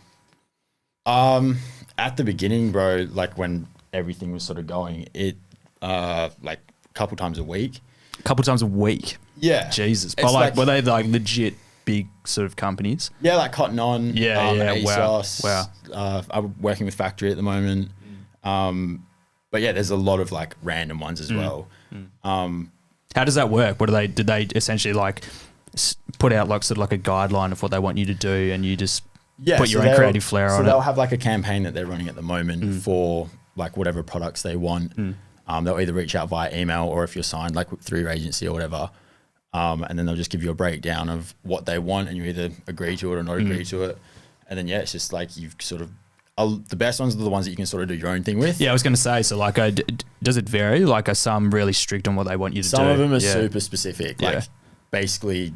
At the beginning, bro, like when everything was sort of going, it like a couple times a week. A couple times a week? Yeah. Jesus. But like, were they like legit big sort of companies? Yeah, like Cotton On, ASOS. Wow. I'm working with Factory at the moment. But yeah, there's a lot of like random ones as well. How does that work? Did they essentially like put out like sort of like a guideline of what they want you to do, and you just put your own creative flair on it? So they'll have like a campaign that they're running at the moment for like whatever products they want. They'll either reach out via email, or if you're signed like through your agency or whatever, and then they'll just give you a breakdown of what they want, and you either agree to it or not agree to it. And then it's just like you've sort of the best ones are the ones that you can sort of do your own thing with. Yeah, I was going to say, so like, does it vary? Like, are some really strict on what they want you to do? Some of them are super specific, like basically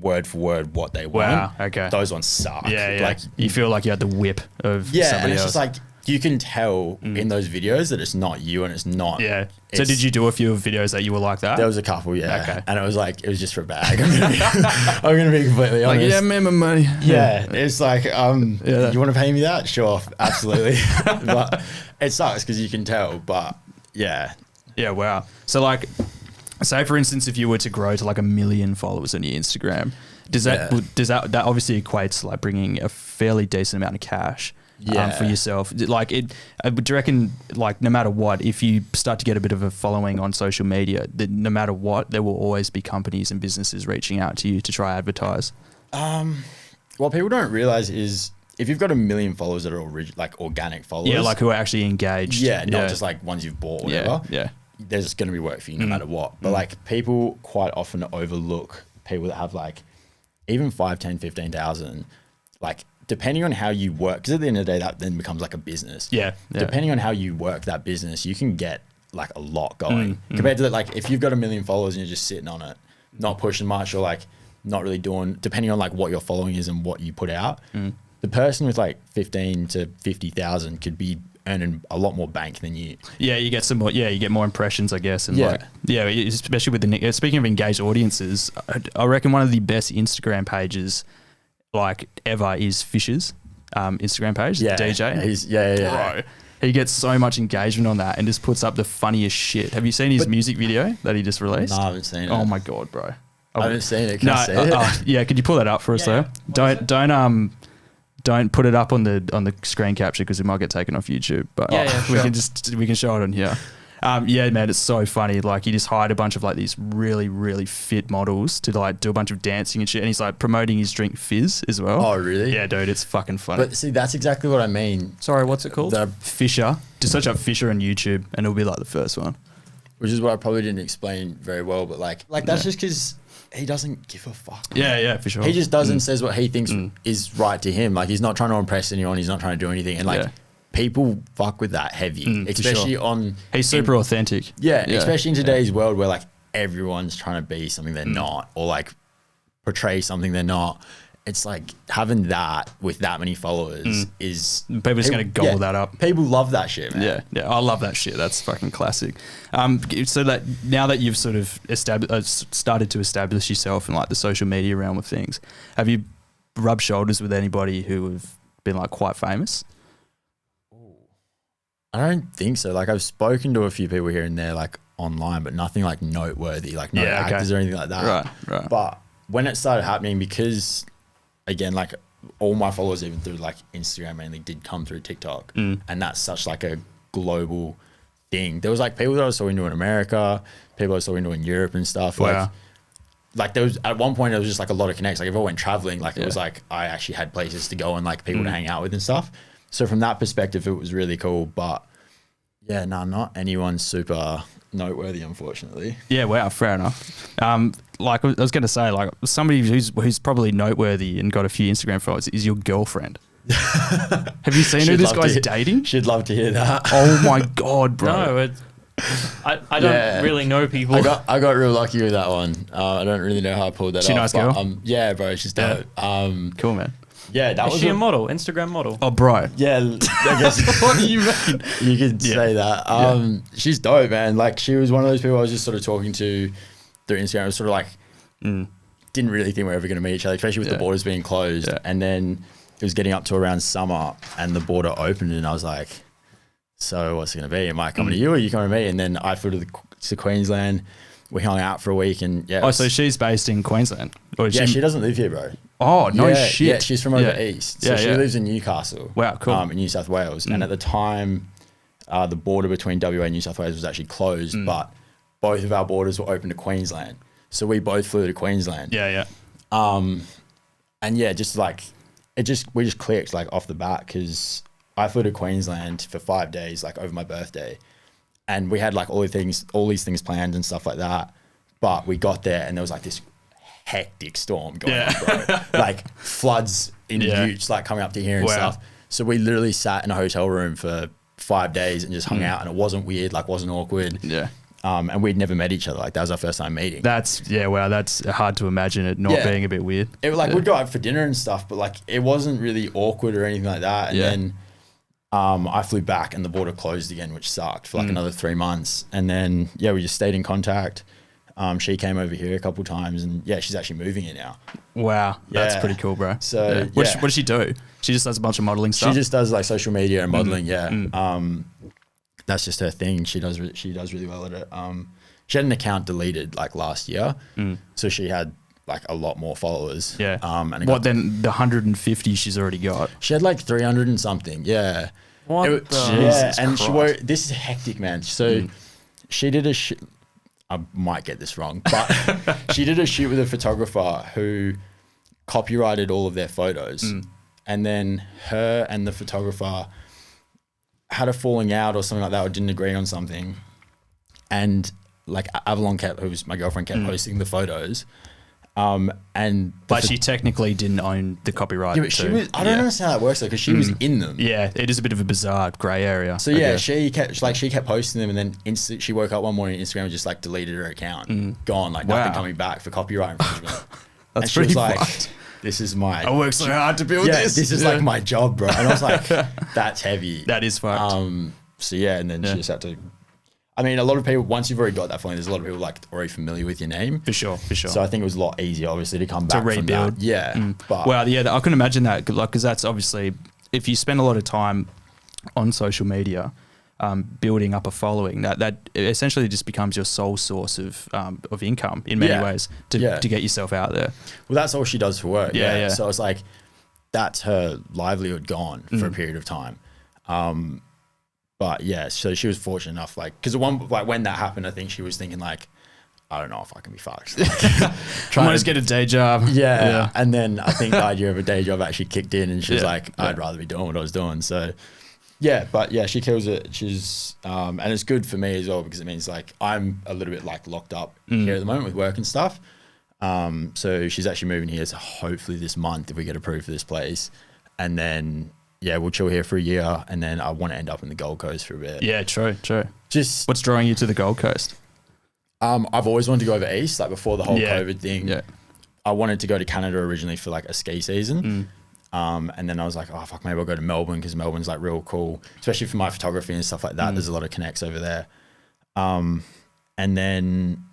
word for word what they want. Wow, okay. Those ones suck. Yeah. Like you feel like you had the whip of somebody and it's else. just like you can tell in those videos that it's not you and it's not. Yeah. So did you do a few videos that you were like that? There was a couple, Okay. And it was just for a bag. I'm gonna be completely honest. Like, yeah, man, my money. Yeah, it's like, you want to pay me that? Sure, absolutely. But it sucks because you can tell. But yeah. Yeah, wow. So like, say for instance, if you were to grow to like 1 million followers on your Instagram, does that obviously equates to like bringing a fairly decent amount of cash for yourself? Like do you reckon, like, no matter what, if you start to get a bit of a following on social media, that no matter what, there will always be companies and businesses reaching out to you to try advertise? What people don't realize is if you've got 1 million followers that are like organic followers, like who are actually engaged, not just like ones you've bought or whatever, there's going to be work for you no matter what. But like people quite often overlook people that have like even 5, 10, 15,000, like depending on how you work, because at the end of the day, that then becomes like a business. Yeah. Depending on how you work that business, you can get like a lot going compared to that. Like if you've got 1 million followers and you're just sitting on it, not pushing much, or like not really doing, depending on like what your following is and what you put out. The person with like 15 to 50,000 could be earning a lot more bank than you. Yeah, you get some more. Yeah, you get more impressions, I guess. And Yeah. like, yeah, especially with the speaking of engaged audiences, I reckon one of the best Instagram pages like ever is Fisher's Instagram page, Yeah, the DJ. he's yeah. Bro, he gets so much engagement on that and just puts up the funniest shit. Have you seen his music video that he just released? No, I haven't seen it. Oh my god, bro! I haven't seen it. Can I see it? Yeah, could you pull that up for us though? Don't put it up on the screen capture because it might get taken off YouTube. But we can show it on here. Yeah, man, it's so funny. Like he just hired a bunch of like these really, really fit models to like do a bunch of dancing and shit. And he's like promoting his drink Fizz as well. Oh, really? Yeah, dude, it's fucking funny. But see, that's exactly what I mean. Sorry, what's it called? The, Fisher, just search up Fisher on YouTube and it'll be like the first one. which is what I probably didn't explain very well, but like that's just because he doesn't give a fuck. Yeah, for sure. He just does and says what he thinks is right to him. Like he's not trying to impress anyone. He's not trying to do anything. And like people fuck with that heavy, especially on. He's super authentic. Yeah, especially in today's world where like everyone's trying to be something they're not, or like portray something they're not. It's like having that with that many followers is people just going to gobble that up. People love that shit, man. Yeah, I love that shit. That's fucking classic. So that now that you've sort of started to establish yourself in like the social media realm of things, have you rubbed shoulders with anybody who have been like quite famous? I don't think so. Like I've spoken to a few people here and there, like online, but nothing like noteworthy, like no actors or anything like that. Right. But when it started happening, because again, like all my followers, even through like Instagram mainly, did come through TikTok, and that's such like a global thing. There was like people that I saw into in America, people I saw into in Europe and stuff. Wow. Like there was at one point there was just like a lot of connects. Like if I went traveling, like it was like I actually had places to go and like people to hang out with and stuff. So from that perspective, it was really cool. But yeah, no, not anyone super noteworthy, unfortunately. Yeah, wow, fair enough. Like I was going to say, like somebody who's probably noteworthy and got a few Instagram followers is your girlfriend. Have you seen who this guy's dating? She'd love to hear that. Oh my god, bro! No, I don't really know people. I got real lucky with that one. I don't really know how I pulled that off. She a nice girl? Yeah, bro, she's dope. Cool, man. Yeah, that Is was she a model? Instagram model? Oh, bro. Yeah, I guess. What do you mean? You could say that. She's dope, man. Like she was one of those people I was just sort of talking to through Instagram. It was sort of like didn't really think we were ever going to meet each other, especially with the borders being closed. Yeah. And then it was getting up to around summer, and the border opened, and I was like, "So what's it going to be? Am I coming to you, or are you coming to me?" And then I flew to Queensland. We hung out for a week, and so she's based in Queensland, or she doesn't live here, bro. Oh, no shit. Yeah, she's from over east. So she lives in Newcastle. Wow, cool. In New South Wales. And at the time, the border between WA and New South Wales was actually closed, but both of our borders were open to Queensland. So we both flew to Queensland. Yeah. And yeah, just like, we just clicked like off the bat, because I flew to Queensland for 5 days, like over my birthday. And we had like all these things planned and stuff like that. But we got there and there was like this hectic storm going on, bro. Like floods in Utes, like coming up to here and stuff. So we literally sat in a hotel room for 5 days and just hung out, and it wasn't weird, like wasn't awkward. Yeah. And we'd never met each other. Like that was our first time meeting. That's hard to imagine it not being a bit weird. It like we'd go out for dinner and stuff, but like it wasn't really awkward or anything like that. And then I flew back and the border closed again, which sucked for like another 3 months. And then we just stayed in contact. She came over here a couple times, and she's actually moving here now. Wow, that's pretty cool, bro. So what does she do? She just does a bunch of modeling stuff. She just does like social media and modeling. That's just her thing. She does really well at it. She had an account deleted like last year, so she had like a lot more followers. Yeah. And then the 150 she's already got? She had like 300 and something. Yeah. What? Jesus and Christ. This is hectic, man. So she did I might get this wrong, but she did a shoot with a photographer who copyrighted all of their photos. And then her and the photographer had a falling out or something like that, or didn't agree on something. And like Avalon who was my girlfriend, kept posting the photos. And But she technically didn't own the copyright. yeah, but she too. was, I don't understand how that works though, because she was in them. Yeah, it is a bit of a bizarre grey area. So I yeah, guess. she kept posting them, and then she woke up one morning, Instagram and just like deleted her account, gone, like Wow. nothing coming back for copyright infringement. That's and she was pretty like, fucked. "This is my, I worked so hard to build this is Yeah. like my job, bro." And I was like, "That's heavy." That is fucked. So yeah, and then she just had to. I mean, a lot of people, once you've already got that following, there's a lot of people like already familiar with your name. For sure. So I think it was a lot easier, obviously, to come back rebuild. from that. Yeah. But Well, yeah, I can imagine that, like, because that's obviously, if you spend a lot of time on social media, building up a following, that essentially just becomes your sole source of income in many ways to get yourself out there. well, that's all she does for work. Yeah. So it's like, that's her livelihood gone for a period of time. But yeah, so she was fortunate enough, like, because when that happened, I think she was thinking like, I don't know if I can be fucked. I might just get a day job. Yeah. And then I think the idea of a day job actually kicked in, and she was like, Yeah. I'd rather be doing what I was doing. So yeah, but yeah, she kills it. She's, and it's good for me as well, because it means like I'm a little bit like locked up here at the moment with work and stuff. So she's actually moving here, so hopefully this month if we get approved for this place, and then yeah, we'll chill here for a year, and then I want to end up in the Gold Coast for a bit. Yeah, true. Just What's drawing you to the Gold Coast? I've always wanted to go over east, like before the whole Yeah. COVID thing. Yeah. I wanted to go to Canada originally for like a ski season. And then I was like, oh fuck, maybe I'll go to Melbourne, because Melbourne's like real cool, especially for my photography and stuff like that. There's a lot of connects over there. And then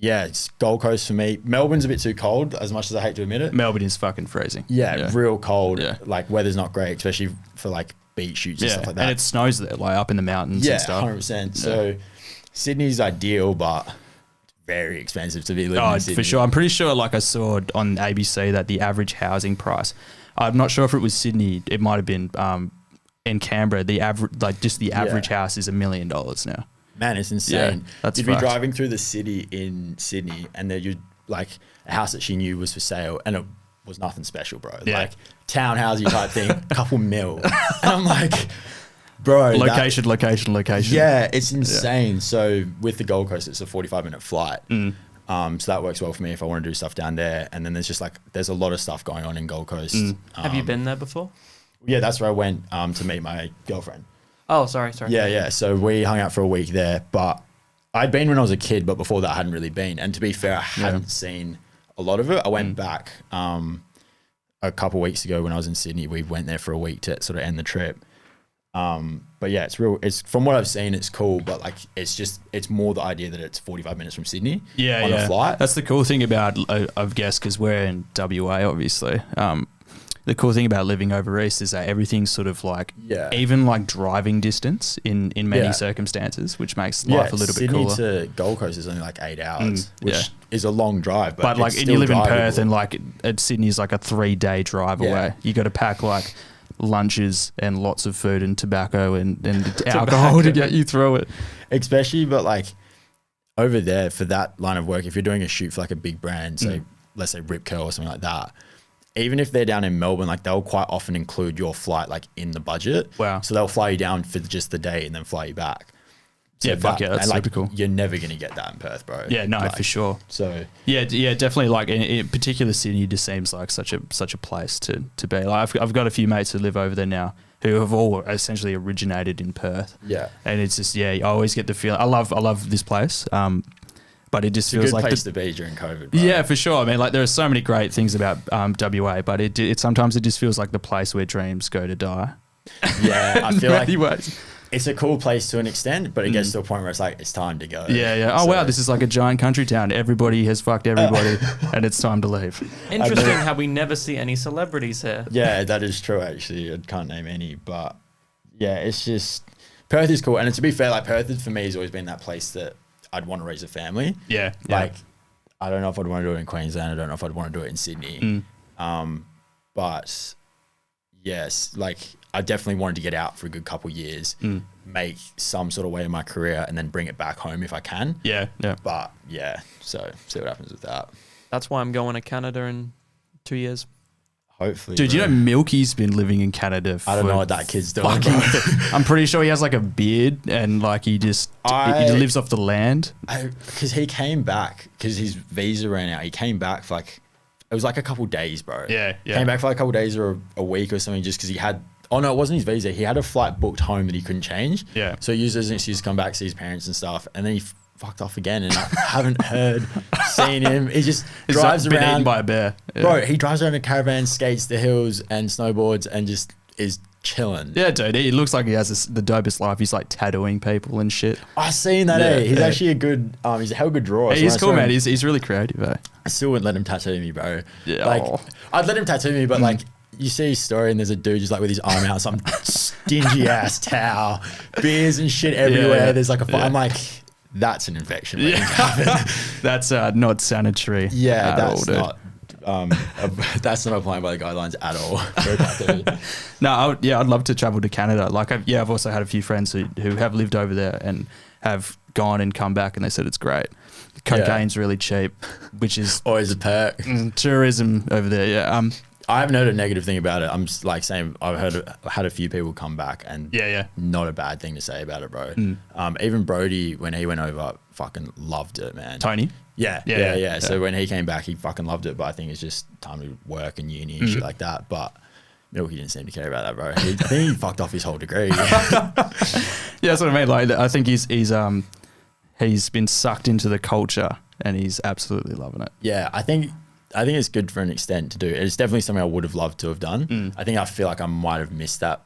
yeah, it's Gold Coast for me. Melbourne's a bit too cold, as much as I hate to admit it. Melbourne is fucking freezing. Yeah, real cold. Yeah. Like weather's not great, especially for like beach shoots and stuff like that. And it snows there, like up in the mountains yeah, and stuff. 100%. So Sydney's ideal, but very expensive to be living in Sydney. For sure. I'm pretty sure, like I saw on ABC, that the average housing price, I'm not sure if it was Sydney, it might have been in Canberra, the average, like just the average house is $1 million now. Man, it's insane. Yeah, that's You'd fucked. be driving through the city in Sydney, and then you'd like a house that she knew was for sale, and it was nothing special, bro. Yeah. Like townhousey type thing, couple mil. And I'm like, bro. Location. Yeah, it's insane. So with the Gold Coast, it's a 45-minute flight. So that works well for me if I want to do stuff down there. And then there's just like, there's a lot of stuff going on in Gold Coast. Have you been there before? Yeah, that's where I went to meet my girlfriend. Oh, sorry. Yeah. So we hung out for a week there, but I'd been when I was a kid, but before that I hadn't really been. And to be fair, I hadn't seen a lot of it. I went back a couple of weeks ago when I was in Sydney. We went there for a week to sort of end the trip. But yeah, it's from what I've seen, it's cool, but like it's more the idea that it's 45 minutes from Sydney on a flight. That's the cool thing about, I guess, because we're in WA, obviously. The cool thing about living over east is that everything's sort of like, even like driving distance in many circumstances, which makes life a little bit cooler. Sydney to Gold Coast is only like 8 hours, which is a long drive. But like, it's and you live in drivable. Perth, and like Sydney's like a 3-day drive away. You got to pack like lunches and lots of food and tobacco and alcohol to get you through it. Especially, but like over there for that line of work, if you're doing a shoot for like a big brand, say let's say Rip Curl or something like that, even if they're down in Melbourne, like they'll quite often include your flight like in the budget. Wow. So they'll fly you down for just the day and then fly you back. So That's like, super cool. You're never going to get that in Perth, bro. Yeah, no, like, for sure. So yeah, definitely. Like in particular, Sydney just seems like such a place to be. Like I've got a few mates who live over there now who have all essentially originated in Perth. Yeah. And it's just, I always get the feeling. I love this place. But it just it's feels a good like place to be during COVID, bro. Yeah, for sure. I mean, like there are so many great things about WA, but it sometimes it just feels like the place where dreams go to die. Yeah, I feel like ways. it's a cool place to an extent, but it gets to a point where it's like, it's time to go. Yeah. Oh, wow, this is like a giant country town. Everybody has fucked everybody, and it's time to leave. Interesting how we never see any celebrities here. Yeah, that is true, actually. I can't name any, but yeah, it's just, Perth is cool. And to be fair, like Perth for me has always been that place that I'd want to raise a family. Yeah. Like, I don't know if I'd want to do it in Queensland. I don't know if I'd want to do it in Sydney. But yes, like I definitely wanted to get out for a good couple of years, make some sort of way in my career, and then bring it back home if I can. Yeah. But yeah, so see what happens with that. That's why I'm going to Canada in 2 years. Hopefully, Dude, you bro. know Milky's been living in Canada for I don't know what that kid's doing. fucking, Bro. I'm pretty sure he has like a beard and like he just he lives off the land. Because he came back because his visa ran out. He came back for like, it was like a couple days, bro. Yeah. Came back for like a couple days or a week or something just because he had, oh no, it wasn't his visa. He had a flight booked home that he couldn't change. Yeah. So he used it as an excuse to come back, see his parents and stuff. And then he fucked off again and I haven't seen him. He just drives been around. eaten by a bear. Yeah. Bro, he drives around in a caravan, skates the hills and snowboards and just is chilling. Yeah, dude, he looks like he has the dopest life. He's like tattooing people and shit. I seen that, Yeah, He's yeah. actually a good, he's a hell good drawer. Hey, So he's when I cool, saw man. him- He's really creative, eh? I still wouldn't let him tattoo me, bro. Yeah. Like, Oh. I'd let him tattoo me, but like, you see his story and there's a dude just like with his arm out, some stingy ass towel, beers and shit everywhere. yeah. There's like a Yeah. I'm like, that's an infection. waiting to Yeah. happen. That's not sanitary. Yeah, at that's all, dude. not. That's not applying by the guidelines at all. for a tattoo. No, I'd love to travel to Canada. Like, I've also had a few friends who have lived over there and have gone and come back, and they said it's great. Cocaine's really cheap, which is Always a perk. tourism over there. Yeah. I haven't heard a negative thing about it. I'm just like saying I've had a few people come back and Yeah. not a bad thing to say about it, bro. Mm. Even Brody, when he went over, fucking loved it, man. Tony. Yeah. So when he came back, he fucking loved it. But I think it's just time to work and uni and shit like that. But Milky didn't seem to care about that, bro. I think he fucked off his whole degree. Yeah, that's what I mean. Like, I think he's been sucked into the culture and he's absolutely loving it. Yeah, I think it's good for an extent to do. It's definitely something I would have loved to have done. I feel like I might have missed that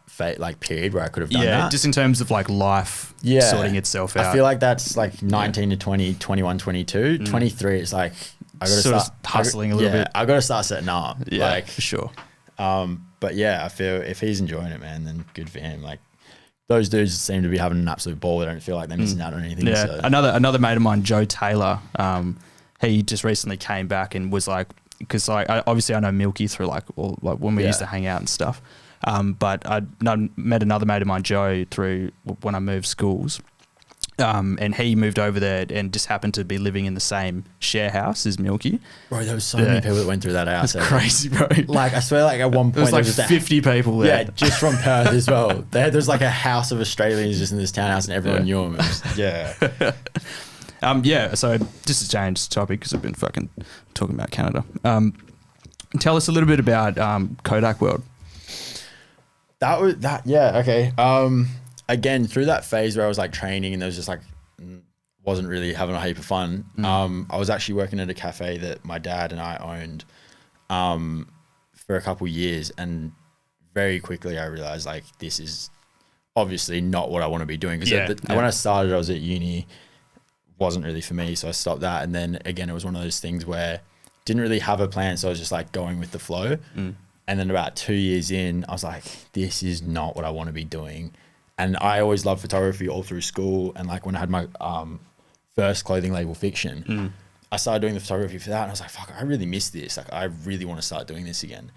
period where I could have done that. Just in terms of like life sorting itself out. I feel like that's like 19 to 20, 21, 22. 23, it's like I got to Sort of start hustling a little bit. I got to start setting up. Yeah, Like, for sure. but yeah, I feel if he's enjoying it, man, then good for him. Like those dudes seem to be having an absolute ball. They don't feel like they're missing out on anything. Yeah, So. another mate of mine, Joe Taylor. He just recently came back and was like, because like obviously I know Milky through like when we used to hang out and stuff. But I met another mate of mine, Joe, through when I moved schools. And he moved over there and just happened to be living in the same share house as Milky. Bro, there was so many people that went through that house. That's crazy, bro. Like I swear, like at one point There was like just 50 people there. Yeah, just from Perth as well. There's like a house of Australians just in this townhouse, and everyone knew them. So just to change the topic because I've been fucking talking about Canada. Tell us a little bit about Kodak World. Okay. Again, through that phase where I was like training and there was just like wasn't really having a heap of fun. I was actually working at a cafe that my dad and I owned for a couple years, and very quickly I realized like this is obviously not what I want to be doing, because when I started I was at uni, wasn't really for me, so I stopped that. And then again, it was one of those things where didn't really have a plan, so I was just like going with the flow. And then about 2 years in, I was like, this is not what I want to be doing. And I always loved photography all through school, and like when I had my first clothing label, Fiction, I started doing the photography for that, and I was like, fuck, I really miss this. Like I really want to start doing this again.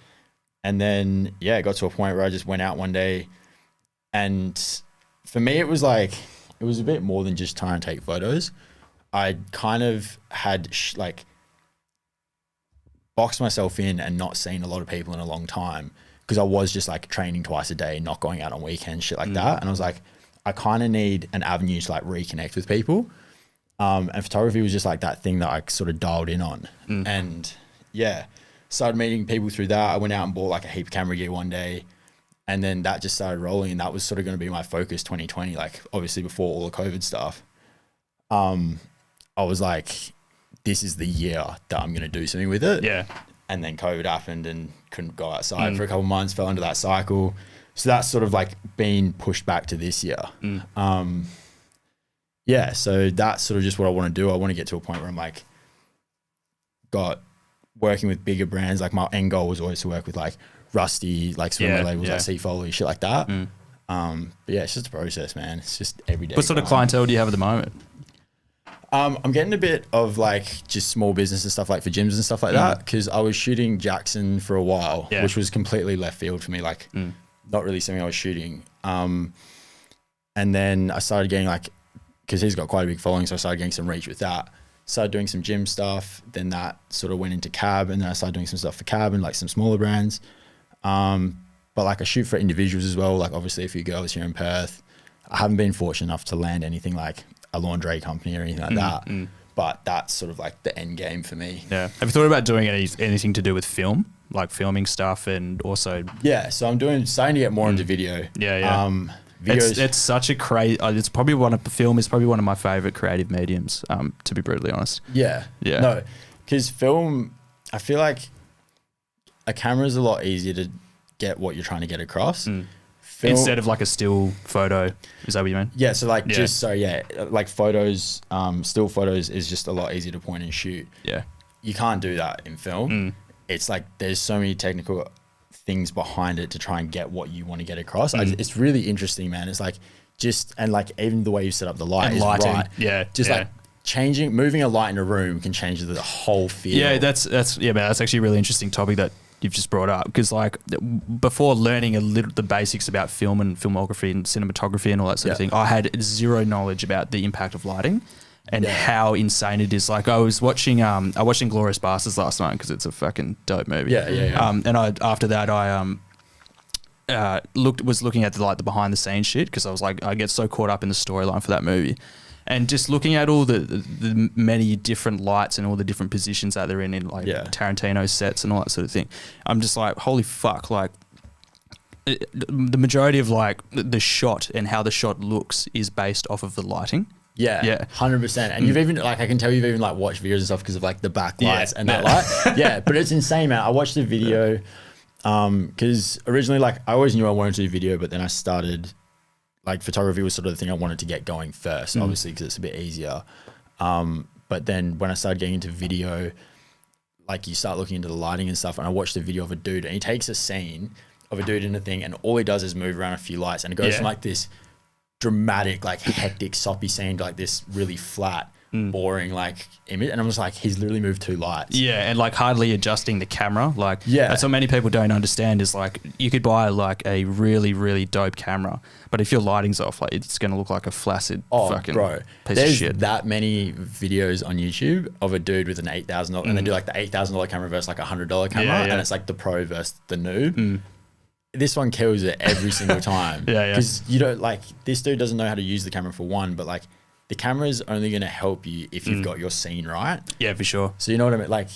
And then it got to a point where I just went out one day, and for me it was like, it was a bit more than just trying to take photos. I kind of had boxed myself in and not seen a lot of people in a long time, because I was just like training twice a day, not going out on weekends, shit like that. And I was like, I kind of need an avenue to like reconnect with people. And photography was just like that thing that I sort of dialed in on. And started meeting people through that. I went out and bought like a heap of camera gear one day, and then that just started rolling, and that was sort of going to be my focus 2020, like obviously before all the COVID stuff. I was like, this is the year that I'm going to do something with it. Yeah. And then COVID happened and couldn't go outside for a couple of months, fell into that cycle. So that's sort of like been pushed back to this year. So that's sort of just what I want to do. I want to get to a point where I'm like, working with bigger brands. Like my end goal was always to work with like Rusty, like swimwear labels, like Sea Foley, shit like that. But yeah, it's just a process, man. It's just every day. What sort of clientele do you have at the moment? I'm getting a bit of like just small business and stuff like for gyms and stuff like that, because I was shooting Jackson for a while, which was completely left field for me, like not really something I was shooting. And then I started getting like, because he's got quite a big following, so I started getting some reach with that. Started doing some gym stuff, then that sort of went into Cab, and then I started doing some stuff for Cab and like some smaller brands. But like I shoot for individuals as well. Like obviously a few girls here in Perth. I haven't been fortunate enough to land anything like a laundry company or anything like that. But that's sort of like the end game for me. Yeah. Have you thought about doing anything to do with film, like filming stuff, and also? Yeah. So I'm starting to get more into video. Yeah. Videos. It's such a crazy. It's probably film is probably one of my favorite creative mediums. To be brutally honest. Yeah. No, because film, I feel like a camera is a lot easier to get what you're trying to get across. Film, instead of like a still photo. Is that what you mean? Yeah. So like like photos, still photos is just a lot easier to point and shoot. Yeah. You can't do that in film. It's like there's so many technical things behind it to try and get what you want to get across. It's really interesting, man. It's like and like even the way you set up the light is lighting. right. Yeah. Like moving a light in a room can change the whole feel. Yeah, that's actually a really interesting topic that you've just brought up, because like before learning the basics about film and filmography and cinematography and all that sort of thing, I had zero knowledge about the impact of lighting and how insane it is. Like I was watching Inglourious Basterds last night because it's a fucking dope movie. And after that I was looking at the behind the scenes shit, because I was like, I get so caught up in the storyline for that movie. And just looking at all the many different lights and all the different positions that they're in like Tarantino sets and all that sort of thing, I'm just like, holy fuck, like the majority of like the shot and how the shot looks is based off of the lighting. Yeah, 100%. And you've even like, I can tell you've even like watched videos and stuff because of like the backlights and that light. Yeah, but it's insane, man. I watched the video because originally like I always knew I wanted to do video, but then I started. Like photography was sort of the thing I wanted to get going first, obviously, because it's a bit easier. But then when I started getting into video, like you start looking into the lighting and stuff, and I watched a video of a dude, and he takes a scene of a dude in a thing, and all he does is move around a few lights, and it goes from like this dramatic, like hectic, soppy scene to like this really flat, boring like image. And I was like, he's literally moved 2 lights. Yeah, and like hardly adjusting the camera. Like that's what many people don't understand is like you could buy like a really, really dope camera, but if your lighting's off, like it's gonna look like a flaccid fucking piece of shit. There's that many videos on YouTube of a dude with an $8,000 and they do like the $8,000 camera versus like $100 camera, and it's like the pro versus the noob. This one kills it every single time. Because you don't like, this dude doesn't know how to use the camera for one, but like the camera is only going to help you if you've got your scene right. Yeah, for sure. So you know what I mean? Like,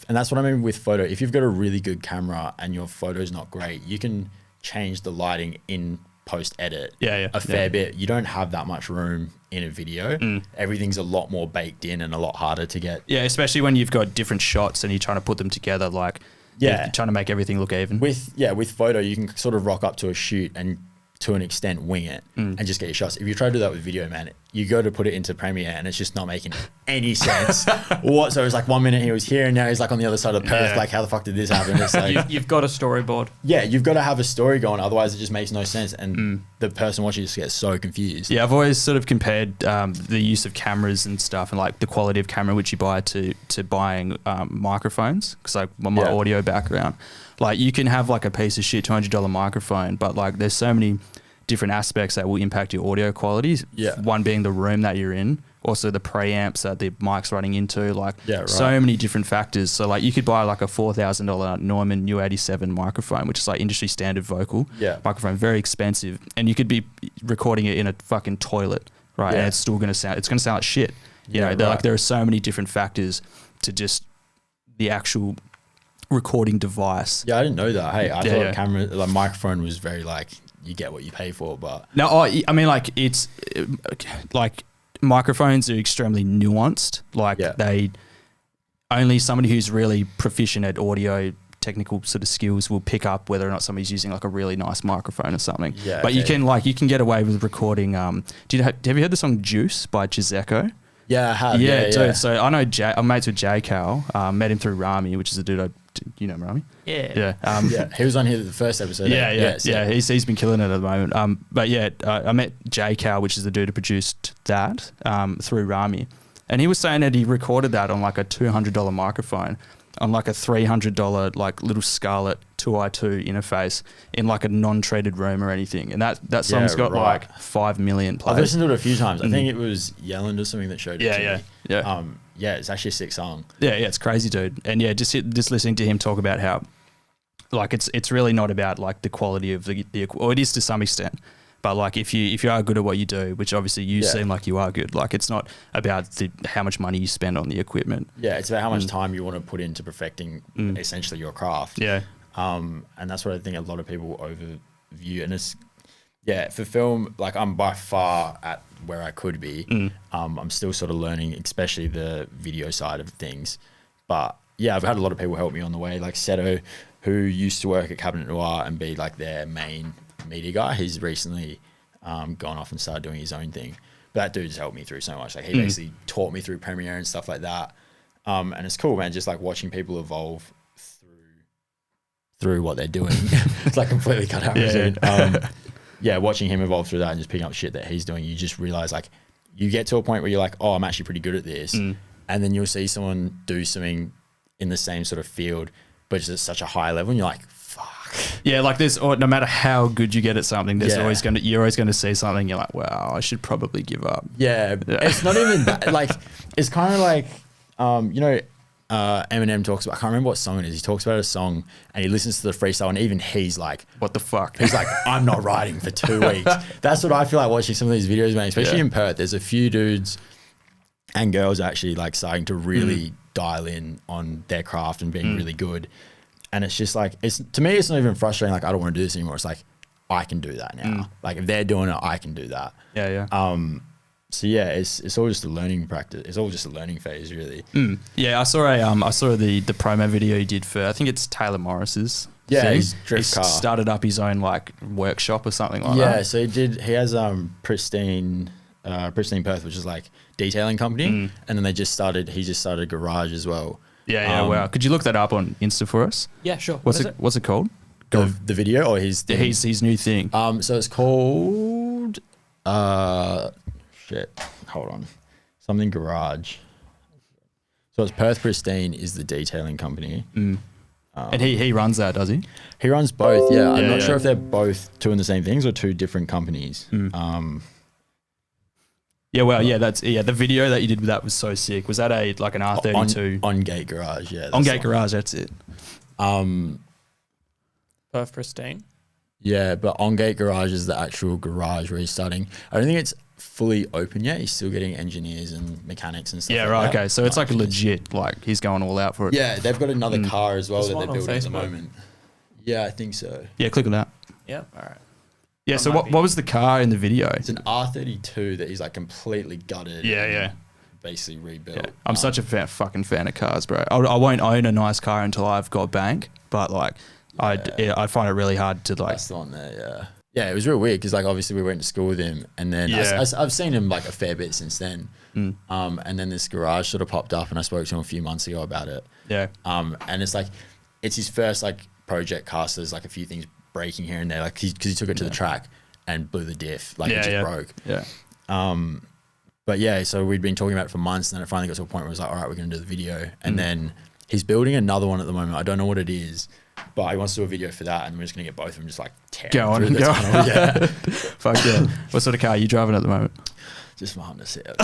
and that's what I mean with photo. If you've got a really good camera and your photo's not great, you can change the lighting in post edit a fair bit. You don't have that much room in a video. Everything's a lot more baked in and a lot harder to get. Yeah, especially when you've got different shots and you're trying to put them together, like you're trying to make everything look even. With photo, you can sort of rock up to a shoot and to an extent wing it and just get your shots. If you try to do that with video, man, you go to put it into Premiere and it's just not making any sense whatsoever. It's like 1 minute he was here and now he's like on the other side of Perth. Like, how the fuck did this happen? It's like you've got a storyboard. Yeah, you've got to have a story going, otherwise it just makes no sense and the person watching just gets so confused. Yeah, I've always sort of compared the use of cameras and stuff and like the quality of camera which you buy to buying microphones, because like my audio background, like you can have like a piece of shit $200 microphone, but like there's so many different aspects that will impact your audio qualities. One being the room that you're in, also the preamps that the mic's running into, like so many different factors. So like you could buy like a $4,000 Neumann U87 microphone, which is like industry standard vocal microphone, very expensive, and you could be recording it in a fucking toilet, right? And it's still gonna sound like shit. You know, like there are so many different factors to just the actual recording device. Yeah, I didn't know that. Hey, I thought camera, like microphone was very like you get what you pay for, but no, I mean like it's like microphones are extremely nuanced. Like they only somebody who's really proficient at audio technical sort of skills will pick up whether or not somebody's using like a really nice microphone or something. But you can get away with recording. Have you heard the song Juice by Chizeko? Yeah, I have. Yeah, dude. So I know I'm mates with J Cal. Met him through Rami, which is a dude you know Rami? Yeah. He was on here the first episode. He's been killing it at the moment. But yeah, I met J Cal, which is the dude who produced that through Rami, and he was saying that he recorded that on like a $200 microphone on like a $300 like little Scarlett 2i2 interface in like a non-treated room or anything, and that song's got like 5 million plays. I've listened to it a few times. I think it was Yelland or something that showed it to me. It's actually a sick song. Yeah, it's crazy, dude. And yeah, just listening to him talk about how like it's really not about like the quality of the or it is to some extent. But like if you are good at what you do, which obviously you seem like you are good, like it's not about how much money you spend on the equipment. Yeah, it's about how much time you want to put into perfecting essentially your craft. Yeah. And that's what I think a lot of people overview. And it's for film, like I'm by far at where I could be. I'm still sort of learning, especially the video side of things. But yeah, I've had a lot of people help me on the way, like Seto, who used to work at Cabinet Noir and be like their main media guy. He's recently gone off and started doing his own thing, but that dude's helped me through so much. Like he basically taught me through Premiere and stuff like that, and it's cool, man, just like watching people evolve through what they're doing. It's like completely cut out. Watching him evolve through that and just picking up shit that he's doing, you just realize like you get to a point where you're like, oh, I'm actually pretty good at this, and then you'll see someone do something in the same sort of field but just at such a high level and you're like, yeah, like there's, or no matter how good you get at something, you're always going to see something. You're like, wow, I should probably give up. Yeah. It's not even that. Like, it's kind of like, Eminem talks about, I can't remember what song it is. He talks about a song and he listens to the freestyle and even he's like, what the fuck? He's like, I'm not writing for 2 weeks. That's what I feel like watching some of these videos, man, especially in Perth. There's a few dudes and girls actually like starting to really dial in on their craft and being really good. And it's just like, to me, it's not even frustrating. Like, I don't want to do this anymore. It's like, I can do that now. Like, if they're doing it, I can do that. Yeah. So yeah, it's all just a learning practice. It's all just a learning phase, really. Yeah, I saw the promo video he did for, I think it's Taylor Morris's. Yeah, thing. his drift car. Started up his own like workshop or something like that. Yeah, so he has Pristine Perth, which is like detailing company, and then he just started a garage as well. Yeah, wow. Could you look that up on Insta for us? Yeah, sure. What's it called? The video or his thing? His new thing. So it's called hold on. Something Garage. So it's Perth Pristine is the detailing company. And he runs that, does he? He runs both, yeah. I'm not sure if they're both doing the same things or two different companies. The video that you did with that was so sick. Was that an R32? On Gate Garage, yeah. On Gate Garage, that's it. Perth Pristine. Yeah, but On Gate Garage is the actual garage where he's starting. I don't think it's fully open yet. He's still getting engineers and mechanics and stuff. Yeah, right. Okay, so it's like legit. Like he's going all out for it. Yeah, they've got another car as well that they're building at the moment. Yeah, I think so. Yeah, click on that. Yeah, all right. Yeah, so what was the car in the video? It's an R32 that he's like completely gutted. Yeah. Basically rebuilt. Yeah. I'm such a fucking fan of cars, bro. I won't own a nice car until I've got bank, but like I find it really hard to like. That's the one there, yeah. Yeah, it was real weird because like obviously we went to school with him and then I've seen him like a fair bit since then. And then this garage sort of popped up and I spoke to him a few months ago about it. Yeah. And it's like, it's his first like project car, so there's like a few things breaking here and there, like because he took it to the track and blew the diff, like it just broke. Yeah. But yeah, so we'd been talking about it for months and then it finally got to a point where it was like, all right, we're going to do the video. And then he's building another one at the moment. I don't know what it is, but he wants to do a video for that and we're just going to get both of them just like tearing through the tunnel. Yeah. Fuck yeah. What sort of car are you driving at the moment? Just my Honda Civic.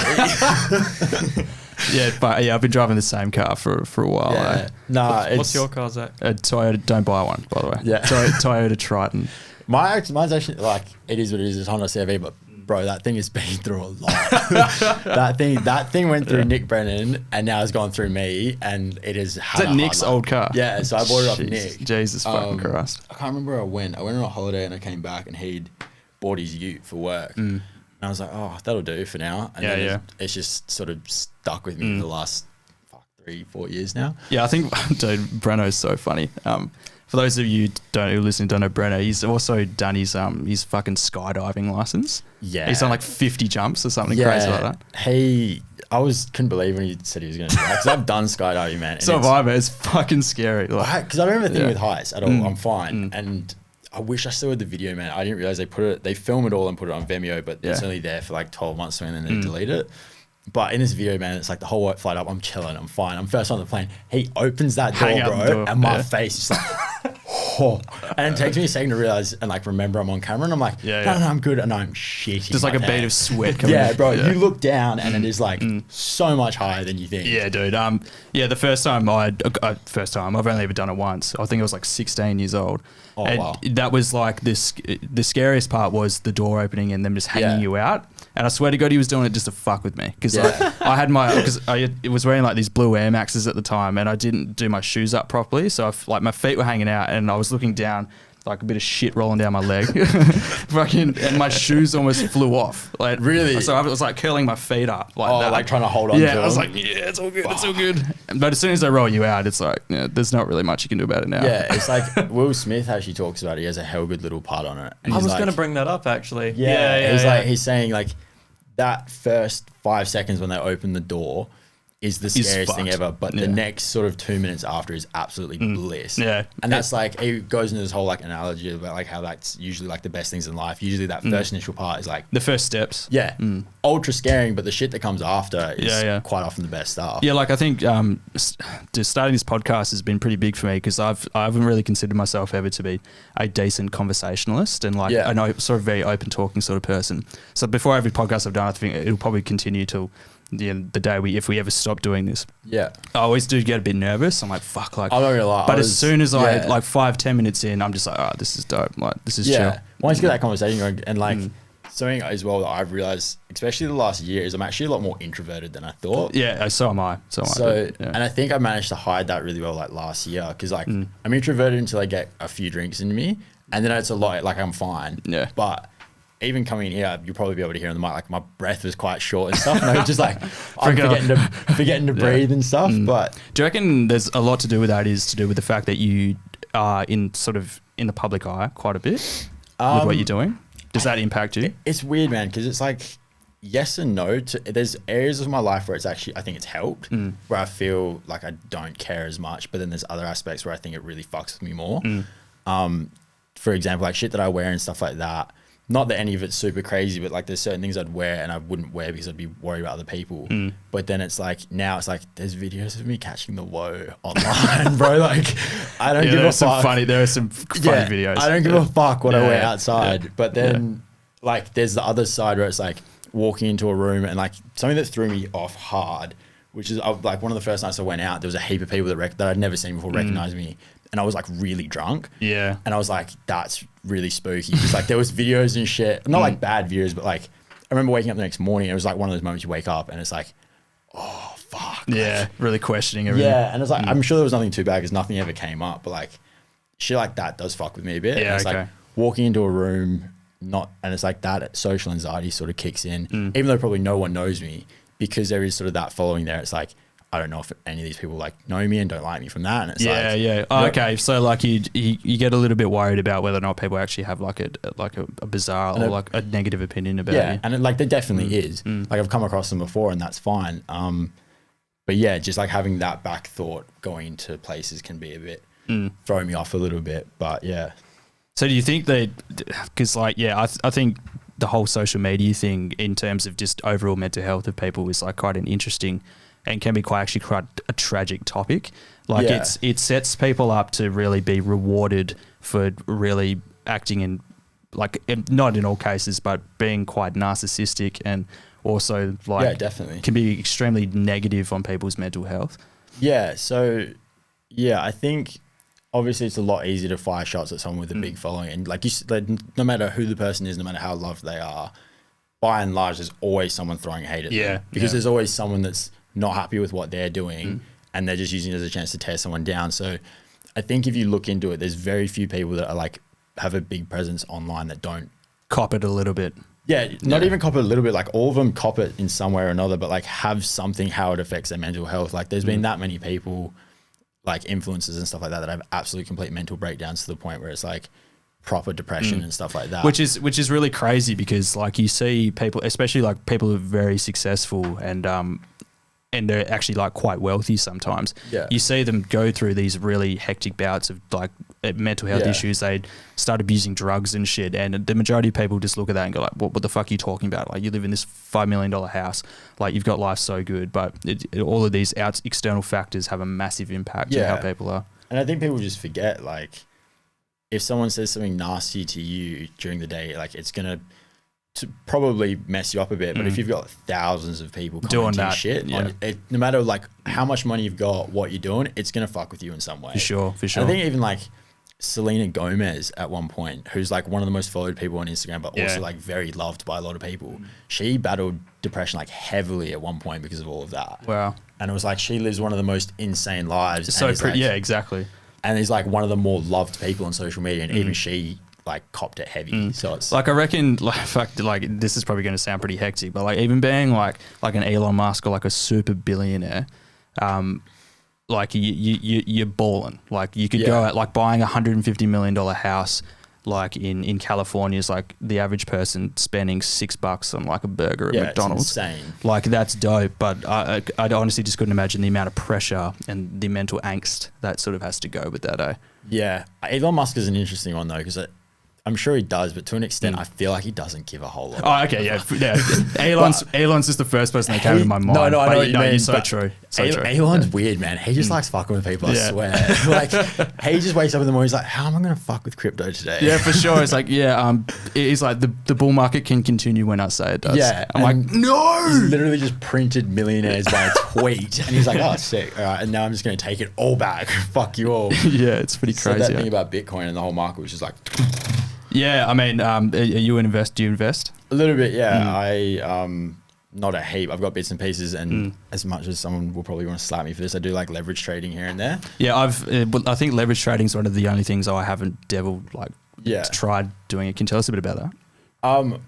I've been driving the same car for a while. Yeah. What's your car, Zach? A Toyota. Don't buy one, by the way. Yeah. Toyota Triton. Mine's actually like, it is what it is. It's Honda CRV, but bro, that thing has been through a lot. that thing went through Nick Brennan and now it's gone through me and it has had Is that Nick's old car? Yeah, so I bought it off Nick. Jesus fucking Christ. I can't remember where I went. I went on a holiday and I came back and he'd bought his ute for work. And I was like, oh, that'll do for now. And then it's just sort of stuck with me for the last 3-4 years now. Yeah, I think, dude, Breno's so funny. For those of you who listen don't know Breno, he's also done his fucking skydiving license. Yeah. He's done like 50 jumps or something crazy like that. I couldn't believe when he said he was going to do that because I've done skydiving, man. So have I, man. It's fucking scary. Because I don't have a thing with heights at all. I'm fine. And I wish I still had the video, man. I didn't realize they film it all and put it on Vimeo, but it's only there for like 12 months and then they delete it. But in this video, man, it's like the whole flight up, I'm chilling, I'm fine. I'm first on the plane. He opens that door, bro, and my face is like, oh, and it takes me a second to realize and like remember I'm on camera, and I'm like, no, I'm good, and I'm shitting. Just like a bead of sweat coming yeah, in. bro. You look down, and it is like so much higher than you think. Yeah, dude. The first time I've only ever done it once. I think I was like 16 years old. Oh, and wow. that was like this. The scariest part was the door opening and them just hanging you out. And I swear to God, he was doing it just to fuck with me because I had I was wearing like these blue Air Maxes at the time, and I didn't do my shoes up properly, so like my feet were hanging out, and I was looking down, like a bit of shit rolling down my leg, and my shoes almost flew off. Like really? So I was like curling my feet up, like that. Like trying to hold on. Yeah, to I was them. like, it's all good, it's all good. But as soon as they roll you out, it's like, there's not really much you can do about it now. Yeah, it's like Will Smith actually talks about it. He has a hell good little part on it. And I he's was like, going to bring that up actually. He's saying like that first 5 seconds when they open the door is the scariest thing ever, but the next sort of 2 minutes after is absolutely bliss. Yeah. And that's like, it goes into this whole like analogy about like how that's usually like the best things in life. Usually that first initial part is like the first steps. Yeah. Ultra scaring, but the shit that comes after is quite often the best stuff. Yeah, like I think just starting this podcast has been pretty big for me because I haven't really considered myself ever to be a decent conversationalist and like I know sort of very open talking sort of person. So before every podcast I've done, I think it'll probably continue till the day if we ever stop doing this. Yeah. I always do get a bit nervous. I'm like, fuck, like I'm not gonna lie. But as soon as I like 5-10 minutes in, I'm just like, oh, this is dope. Like this is chill. Once you get that conversation going, and like something as well that I've realized, especially the last year, is I'm actually a lot more introverted than I thought. Yeah, so am I. And I think I managed to hide that really well like last year because like I'm introverted until I get a few drinks into me, and then it's a lot like I'm fine. Yeah. But even coming in here, you'll probably be able to hear on the mic, like my breath was quite short and stuff. And I was just like, I'm forgetting to breathe and stuff. But do you reckon there's a lot to do with that is to do with the fact that you are in the public eye quite a bit with what you're doing? Does that impact you? It's weird, man, because it's like yes and no. There's areas of my life where it's actually, I think it's helped, where I feel like I don't care as much. But then there's other aspects where I think it really fucks with me more. For example, like shit that I wear and stuff like that. Not that any of it's super crazy, but like there's certain things I'd wear and I wouldn't wear because I'd be worried about other people. But then it's like, now it's like, there's videos of me catching the low online, bro. Like, I don't give a fuck. There are some funny videos. I don't give a fuck what I wear outside. But then like, there's the other side where it's like walking into a room and like something that threw me off hard, which is like one of the first nights I went out, there was a heap of people that I'd never seen before recognize me. And I was like really drunk. Yeah. And I was like, that's really spooky. It's like there was videos and shit. Not like bad videos, but like I remember waking up the next morning. It was like one of those moments you wake up and it's like, oh, fuck. Yeah. Like, really questioning everything. Yeah. And it's like, I'm sure there was nothing too bad because nothing ever came up. But like shit like that does fuck with me a bit. Yeah. And it's like walking into a room, and it's like that social anxiety sort of kicks in, even though probably no one knows me because there is sort of that following there. It's like, I don't know if any of these people like know me and don't like me from that. And it's okay. So like you get a little bit worried about whether or not people actually have like a bizarre or like a negative opinion about you. And like there definitely is. Like I've come across them before and that's fine. But yeah, just like having that back thought going into places can be a bit throwing me off a little bit. But yeah. So do you think because like I think the whole social media thing in terms of just overall mental health of people is like quite an interesting and can be quite a tragic topic. Like it sets people up to really be rewarded for really acting in like, not in all cases, but being quite narcissistic and also like definitely can be extremely negative on people's mental health. Yeah. So yeah, I think obviously it's a lot easier to fire shots at someone with a big following. And like no matter who the person is, no matter how loved they are, by and large, there's always someone throwing hate at them. Because there's always someone that's not happy with what they're doing and they're just using it as a chance to tear someone down. So I think if you look into it, there's very few people that are like have a big presence online that don't cop it a little bit. Yeah, not even cop it a little bit. Like all of them cop it in some way or another, but like have something how it affects their mental health. Like there's been that many people, like influencers and stuff like that have absolute complete mental breakdowns to the point where it's like proper depression and stuff like that. Which is really crazy because like you see people, especially like people who are very successful and they're actually like quite wealthy sometimes. Yeah. You see them go through these really hectic bouts of like mental health issues. They start abusing drugs and shit. And the majority of people just look at that and go like, what the fuck are you talking about? Like you live in this $5 million house. Like you've got life so good. But all of these external factors have a massive impact on how people are. And I think people just forget like if someone says something nasty to you during the day, like it's gonna probably mess you up a bit. But if you've got thousands of people doing commenting that shit on it, no matter like how much money you've got, what you're doing, it's gonna fuck with you in some way. For sure. And I think even like Selena Gomez at one point, who's like one of the most followed people on Instagram, but also like very loved by a lot of people. She battled depression like heavily at one point because of all of that. Wow. And it was like she lives one of the most insane lives. So like, yeah, exactly. And he's like one of the more loved people on social media, and even she like copped it heavy. So it's like, I reckon, like this is probably going to sound pretty hectic, but like even being like an Elon Musk or like a super billionaire, like you're balling. Like you could go at like buying $150 million house, like in California is like the average person spending $6 on like a burger at McDonald's. It's insane. Like that's dope, but I honestly just couldn't imagine the amount of pressure and the mental angst that sort of has to go with that. Yeah, Elon Musk is an interesting one though, because I'm sure he does, but to an extent, I feel like he doesn't give a whole lot. Oh, okay, yeah. Elon's just the first person that came to my mind. No, I know what you mean. You're so true. So true. Elon's weird, man. He just likes fucking with people, I swear. Like, he just wakes up in the morning, he's like, how am I going to fuck with crypto today? Yeah, for sure. It's like, it's like the bull market can continue when I say it does. Yeah. I'm like, no! He's literally just printed millionaires by a tweet. And he's like, oh, sick. All right, and now I'm just going to take it all back. Fuck you all. Yeah, it's pretty crazy. So that thing about Bitcoin and the whole market was just like... Yeah, I mean, do you invest? A little bit, yeah. I not a heap. I've got bits and pieces, and as much as someone will probably want to slap me for this, I do like leverage trading here and there. Yeah, I think leverage trading is one of the only things I haven't tried doing it. Can you tell us a bit about that?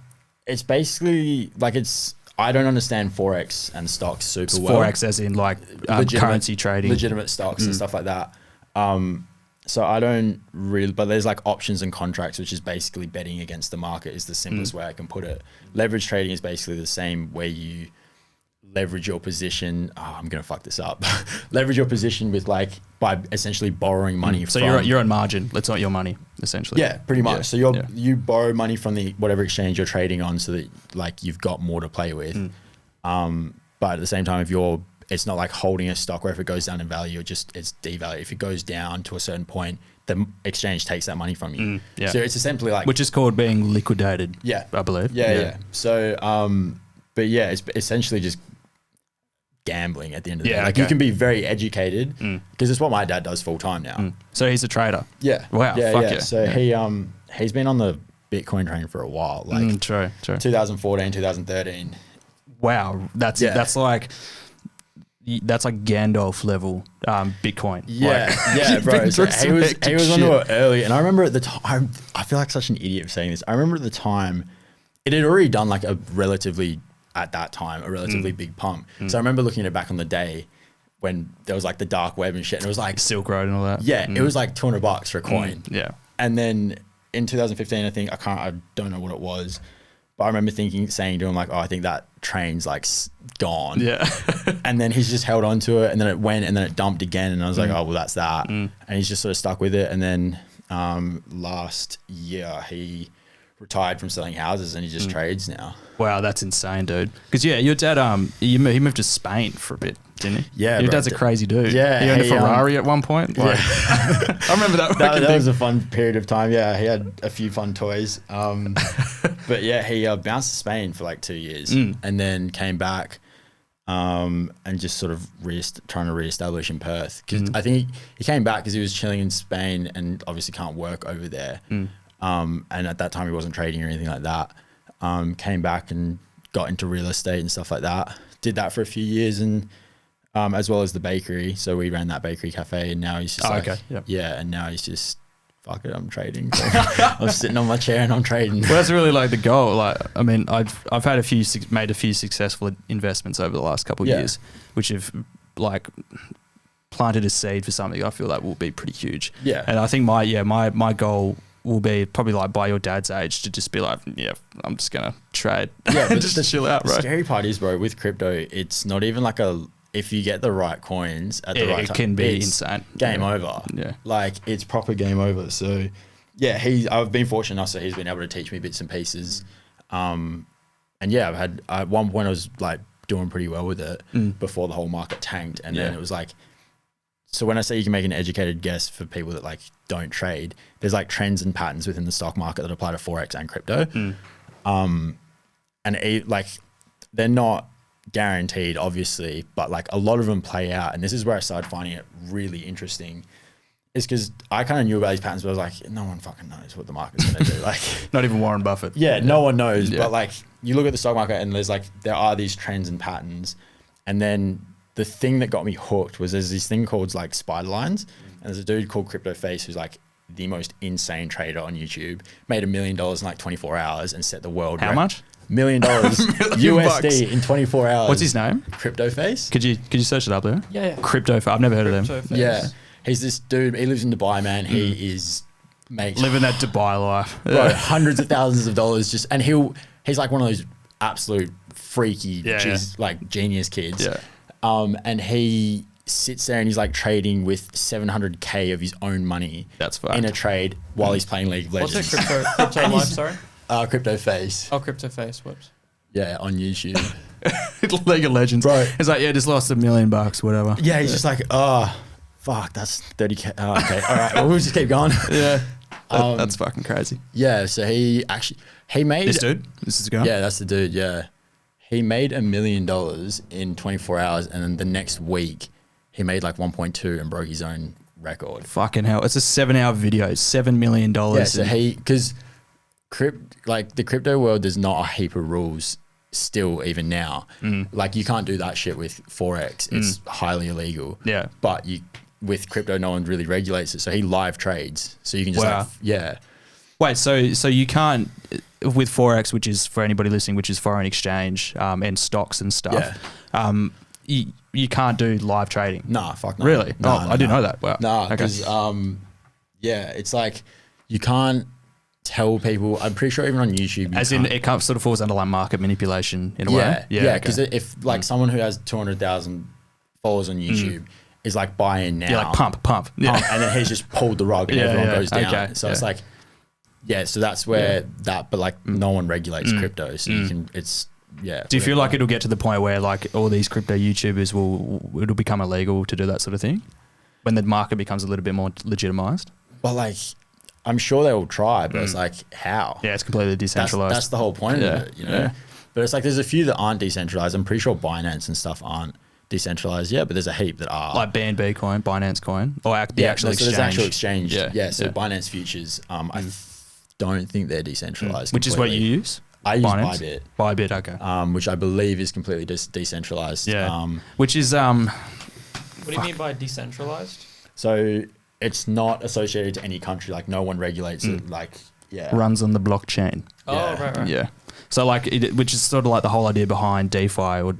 It's basically like I don't understand forex and stocks super well. Forex as in like currency trading, legitimate stocks and stuff like that. So I don't really, but there's like options and contracts, which is basically betting against the market is the simplest way I can put it. Leverage trading is basically the same where you leverage your position. Oh, I'm going to fuck this up. Leverage your position with like, by essentially borrowing money so from. you're on margin. That's not your money, essentially. Yeah, pretty much. So you borrow money from the whatever exchange you're trading on so that like you've got more to play with. But at the same time, it's not like holding a stock where if it goes down in value, it's devalued. If it goes down to a certain point, the exchange takes that money from you. So it's essentially like... Which is called being liquidated, I believe. Yeah. So, but yeah, it's essentially just gambling at the end of the day. Like you can be very educated because it's what my dad does full time now. So he's a trader? Yeah. Wow, yeah. So he's been on the Bitcoin train for a while. Like true. 2014, 2013. Wow. That's like Gandalf level Bitcoin. Yeah, bro. So he was onto it early, and I remember at the time, I feel like such an idiot for saying this. I remember at the time, it had already done like a relatively big pump. So I remember looking at it back on the day when there was like the dark web and shit, and it was like Silk Road and all that. Yeah, it was like $200 for a coin. Yeah, and then in 2015, I don't know what it was. But I remember saying to him like, oh, I think that train's like gone. Yeah. And then he's just held on to it, and then it went, and then it dumped again. And I was like, oh, well, that's that. And he's just sort of stuck with it. And then last year he retired from selling houses, and he just trades now. Wow, that's insane, dude. Because your dad, he moved to Spain for a bit, didn't he? Yeah, your dad's a crazy dude. Yeah, he owned a Ferrari at one point. Like, I remember that. That was a fun period of time. Yeah, he had a few fun toys. But yeah, he bounced to Spain for like 2 years, and then came back, and just sort of trying to reestablish in Perth. Because I think he came back because he was chilling in Spain and obviously can't work over there. And at that time he wasn't trading or anything like that. Came back and got into real estate and stuff like that. Did that for a few years, and as well as the bakery. So we ran that bakery cafe, and now he's just and now he's just, fuck it, I'm trading. So I'm sitting on my chair and I'm trading. Well, that's really like the goal. Like, I mean, I've made a few successful investments over the last couple of years, which have like planted a seed for something I feel like will be pretty huge. Yeah. And I think my goal will be probably like by your dad's age to just be like, I'm just gonna trade. Yeah, but just chill out, bro. The scary part is, bro, with crypto, it's not even like if you get the right coins at the right time, it can be insane. Game over. Yeah. Like it's proper game over. So yeah, I've been fortunate enough, so he's been able to teach me bits and pieces. And yeah, at one point I was like doing pretty well with it before the whole market tanked. And then it was like So when I say you can make an educated guess for people that like don't trade, there's like trends and patterns within the stock market that apply to Forex and crypto. Like they're not guaranteed, obviously, but like a lot of them play out. And this is where I started finding it really interesting, is because I kind of knew about these patterns, but I was like, no one fucking knows what the market's going to do. Like, Not even Warren Buffett. yeah, no one knows. Yeah. But like, you look at the stock market and there are these trends and patterns. And then the thing that got me hooked was there's this thing called like spider lines. And there's a dude called Crypto Face who's like the most insane trader on YouTube, made $1 million in like 24 hours and set the world How record. much? $1 million USD in 24 hours. What's his name? Crypto Face. Could you search it up there? Yeah. Crypto. I've never heard of them. Crypto face. Yeah. He's this dude. He lives in Dubai, man. He makes Living that Dubai life. bro, hundreds of thousands of dollars just, and he's like one of those absolute freaky, like genius kids. Yeah. And he sits there and he's like trading with 700K of his own money. That's fucked. In a trade while he's playing League of What's Legends. it? Crypto life, sorry? Crypto Face. Oh, crypto face. Whoops. Yeah, on YouTube. League of Legends. Bro. It's like, just lost $1 million, whatever. Yeah, he's just like, oh, fuck, that's 30K. Oh, okay, all right, well, we'll just keep going. Yeah. That's fucking crazy. Yeah, so he made... This dude? This is the guy? Yeah, that's the dude, yeah. He made $1 million in 24 hours, and then the next week, he made like 1.2 and broke his own record. Fucking hell. It's a 7-hour video. $7 million. Yeah, so because the crypto world, there's not a heap of rules still even now. Like you can't do that shit with Forex. It's highly illegal. Yeah. But with crypto, no one really regulates it. So he live trades. So you can just Wait, so you can't, with Forex, which is, for anybody listening, which is foreign exchange and stocks and stuff, you can't do live trading. Nah, fuck no. Really? No, I didn't know that. Wow. Nah, Okay. because it's like you can't tell people. I'm pretty sure even on YouTube, As in, it sort of falls under like market manipulation in a way. Yeah, because if like someone who has 200,000 followers on YouTube is like buying now, You're like pump. Yeah. and then he's just pulled the rug and everyone goes down. Okay, So it's like, so that's where but like no one regulates crypto, so you can. Do you feel like it'll get to the point where like all these crypto YouTubers it'll become illegal to do that sort of thing when the market becomes a little bit more legitimized? But like, I'm sure they will try, but it's like, how? Yeah, it's completely decentralized. That's the whole point of it, you know? Yeah. But it's like, there's a few that aren't decentralized. I'm pretty sure Binance and stuff aren't decentralized yet, but there's a heap that are. Like BNB coin, Binance coin, or the actual exchange. So there's actual exchange. Yeah. So Binance futures, I don't think they're decentralized. Which is what you use? I use Binance? Bybit, okay. which I believe is completely decentralized. Yeah. Which is What do you mean by decentralized? So it's not associated to any country. Like no one regulates it. Like runs on the blockchain. Oh, right. Yeah. So like, which is sort of like the whole idea behind DeFi or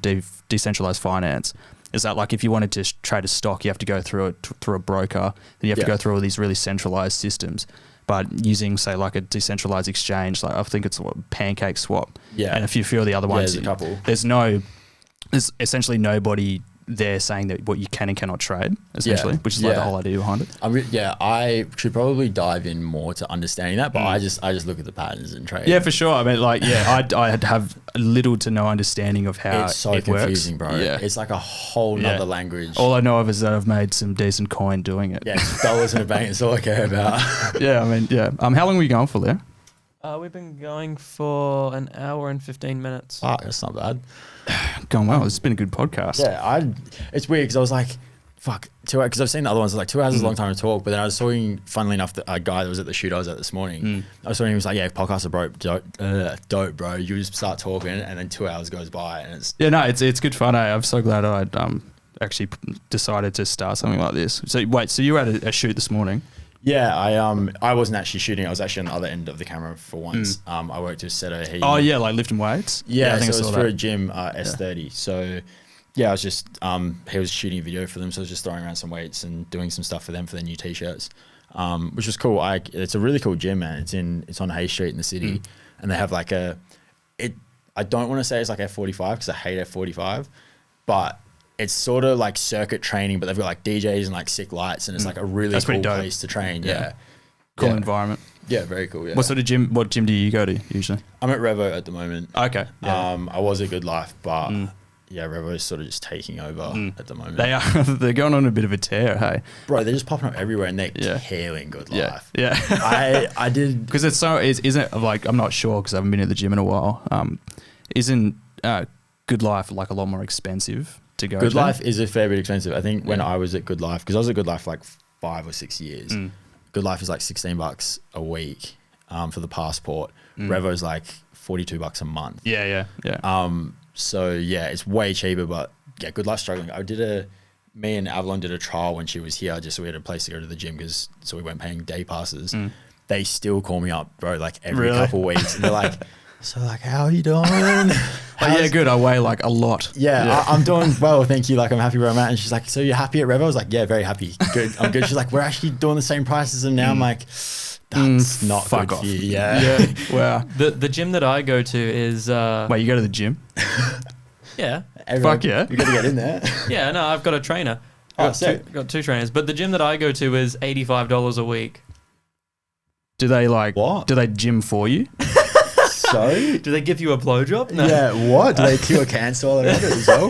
decentralized finance, is that like if you wanted to trade a stock, you have to go through a broker, then you have to go through all these really centralized systems. But using, say, like a decentralized exchange, like I think it's Pancake Swap, and a few of the other ones, there's a couple. There's essentially nobody there saying that what you can and cannot trade, essentially, which is like the whole idea behind it. I should probably dive in more to understanding that, but I just look at the patterns and trade. Yeah, for sure. I mean, like, I have little to no understanding of how it's so it confusing, works. bro. Yeah. It's like a whole nother language. All I know of is that I've made some decent coin doing it. Yeah, it's dollars in a bank. That's all I care about. Yeah, I mean, how long were you going for there? We've been going for an hour and 15 minutes. Oh, that's not bad. Going well. It's been a good podcast. Yeah, it's weird because I was like, fuck, 2 hours, because I've seen the other ones, like 2 hours is a long time to talk, but then I was talking, funnily enough, a guy that was at the shoot I was at this morning, I was talking, he was like, podcasts are dope, bro. You just start talking and then 2 hours goes by and it's... Yeah, no, it's good fun. I'm so glad I'd actually decided to start something like this. So wait, so you were at a shoot this morning? Yeah, I wasn't actually shooting. I was actually on the other end of the camera for once. I worked with Seto. Like lifting weights? Yeah, I think so it was for a gym, S30. So yeah, I was just, he was shooting a video for them. So I was just throwing around some weights and doing some stuff for them for their new t-shirts, which was cool. It's a really cool gym, man. It's on Hay Street in the city. And they have like I don't want to say it's like F45 because I hate F45, but it's sort of like circuit training, but they've got like DJs and like sick lights, and it's like a really cool place to train. Yeah. Cool environment. Yeah, very cool. Yeah. What gym do you go to usually? I'm at Revo at the moment. Okay. I was at Good Life, but yeah, Revo's sort of just taking over at the moment. They are. They're going on a bit of a tear. Hey, Bro, they're just popping up everywhere and they're Yeah. killing Good yeah, Life. yeah. I did. Because isn't like, I'm not sure because I haven't been at the gym in a while. Isn't Good Life like a lot more expensive to go? Good to? Life is a fair bit expensive. I think when I was at Good Life, because I was at Good Life for like 5 or 6 years, Good Life is like $16 a week for the passport. Revo's like $42 a month. Yeah, yeah. So yeah, it's way cheaper, but yeah, Good Life struggling. Me and Avalon did a trial when she was here, just so we had a place to go to the gym, so we weren't paying day passes. They still call me up, bro, like every couple of weeks, and they're like, so like, how are you doing? Yeah, good. I weigh like a lot. Yeah. I'm doing well, thank you. Like, I'm happy where I'm at. And she's like, so you're happy at Revo? I was like, yeah, very happy. Good. I'm good. She's like, we're actually doing the same price as them now. I'm like, that's not fuck good off. for you. Yeah. Wow. The gym that I go to is Wait, you go to the gym? yeah. Everyone, Fuck yeah. You got to get in there. Yeah, no, I've got a trainer. Oh, sick. Got 2 trainers. But the gym that I go to is $85 a week. Do they like? What? Do they gym for you? So? Do they give you a blowjob? No. Yeah, what? Do they cure cancer while they're at it as well?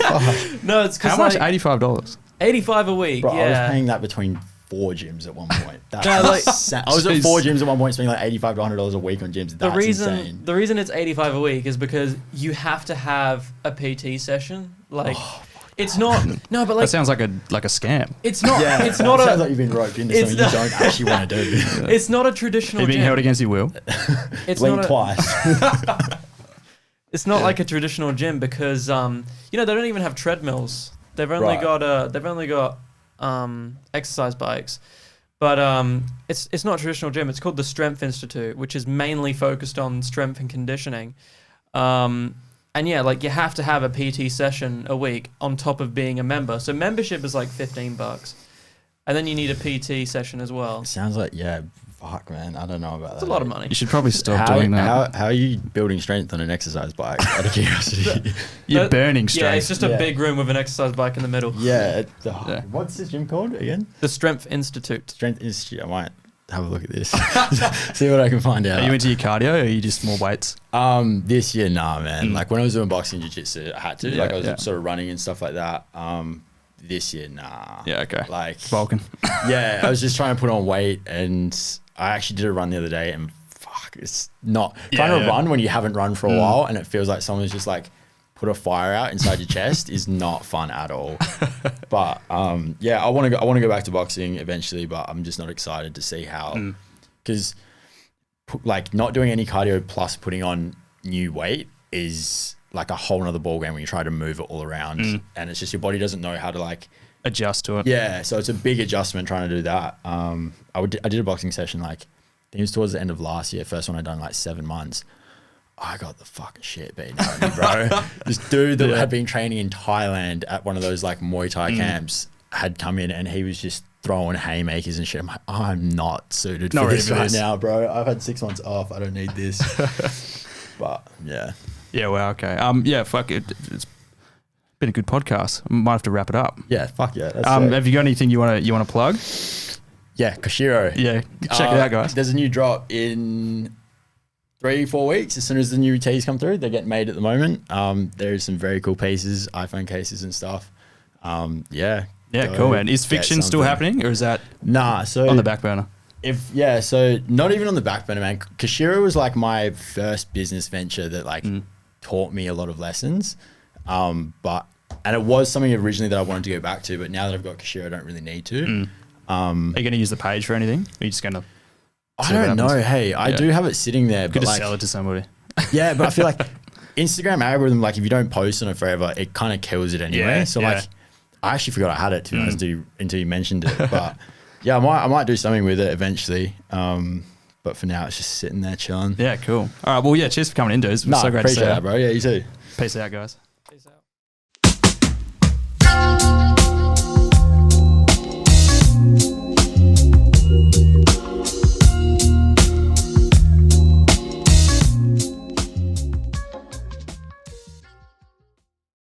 No, it's because How much? like, $85. 85 a week. Bro, yeah. I was paying that between 4 gyms at one point. That's No, like- insane. I was at 4 gyms at one point spending like $85 to $100 a week on gyms. That's insane. The reason it's 85 a week is because you have to have a PT session. Like, it's not. No, but like That sounds like a scam. it's not. Yeah, It's not it sounds a. like you've been roped into it's something you not- don't actually want to do. It's not a traditional You're being gym. held against your will. It's Blink not. twice. It's not like a traditional gym because they don't even have treadmills. They've only got exercise bikes. But it's not a traditional gym. It's called the Strength Institute, which is mainly focused on strength and conditioning. And yeah, like you have to have a PT session a week on top of being a member. So membership is like $15, and then you need a PT session as well. Sounds like, yeah, fuck, man. I don't know about that. It's a lot of money. You should probably stop doing that. How are you building strength on an exercise bike? Out of curiosity. You're burning strength. Yeah, it's just a big room with an exercise bike in the middle. Yeah. Yeah. What's this gym called again? The Strength Institute. Strength Institute. I might have a look at this. See what I can find out. Are you into your cardio or are you just more weights? This year, nah, man. Like when I was doing boxing and jiu-jitsu, I had to. Yeah, like I was yeah. sort of running and stuff like that. This year, nah. Yeah, okay. Like, Vulcan. yeah, I was just trying to put on weight, and I actually did a run the other day, and fuck, it's not trying to run when you haven't run for a while, and it feels like someone's just like put a fire out inside your chest is not fun at all. But yeah, I want to go back to boxing eventually, but I'm just not excited to see how, because like not doing any cardio plus putting on new weight is like a whole nother ball game when you try to move it all around, and it's just your body doesn't know how to like Adjust to it. yeah, so it's a big adjustment trying to do that. I did a boxing session like I think it was towards the end of last year. First one I'd done like 7 months. I got the fucking shit beaten out of me, bro. This dude that had been training in Thailand at one of those like Muay Thai camps had come in and he was just throwing haymakers and shit. I'm like, I'm not suited for this right now, bro. I've had 6 months off. I don't need this. But yeah. Yeah, well, okay. Yeah, fuck it. It's been a good podcast. Might have to wrap it up. Yeah, fuck yeah. That's Have you got anything you want to plug? yeah, Koshiro. Yeah, check it out, guys. There's a new drop in 3-4 weeks. As soon as the new teas come through, they're getting made at the moment. There's some very cool pieces, iPhone cases and stuff. Yeah. Yeah, cool, man. Is fiction still happening, or is that Nah, so on the back burner? So not even on the back burner, man. Koshiro was like my first business venture that like taught me a lot of lessons. And it was something originally that I wanted to go back to, but now that I've got Koshiro, I don't really need to. Are you going to use the page for anything? Or are you just going to? I don't know. Hey, I do have it sitting there, Could but just like, sell it to somebody. yeah, but I feel like Instagram algorithm, like if you don't post on it forever, it kind of kills it anyway. Yeah, So yeah. like, I actually forgot I had it to be honest until you mentioned it. But yeah, I might do something with it eventually. But for now, it's just sitting there chilling. Yeah, cool. All right, well, yeah, cheers for coming in, dudes. It was so great to see appreciate you. that, bro. Yeah, you too. Peace out, guys. Peace out.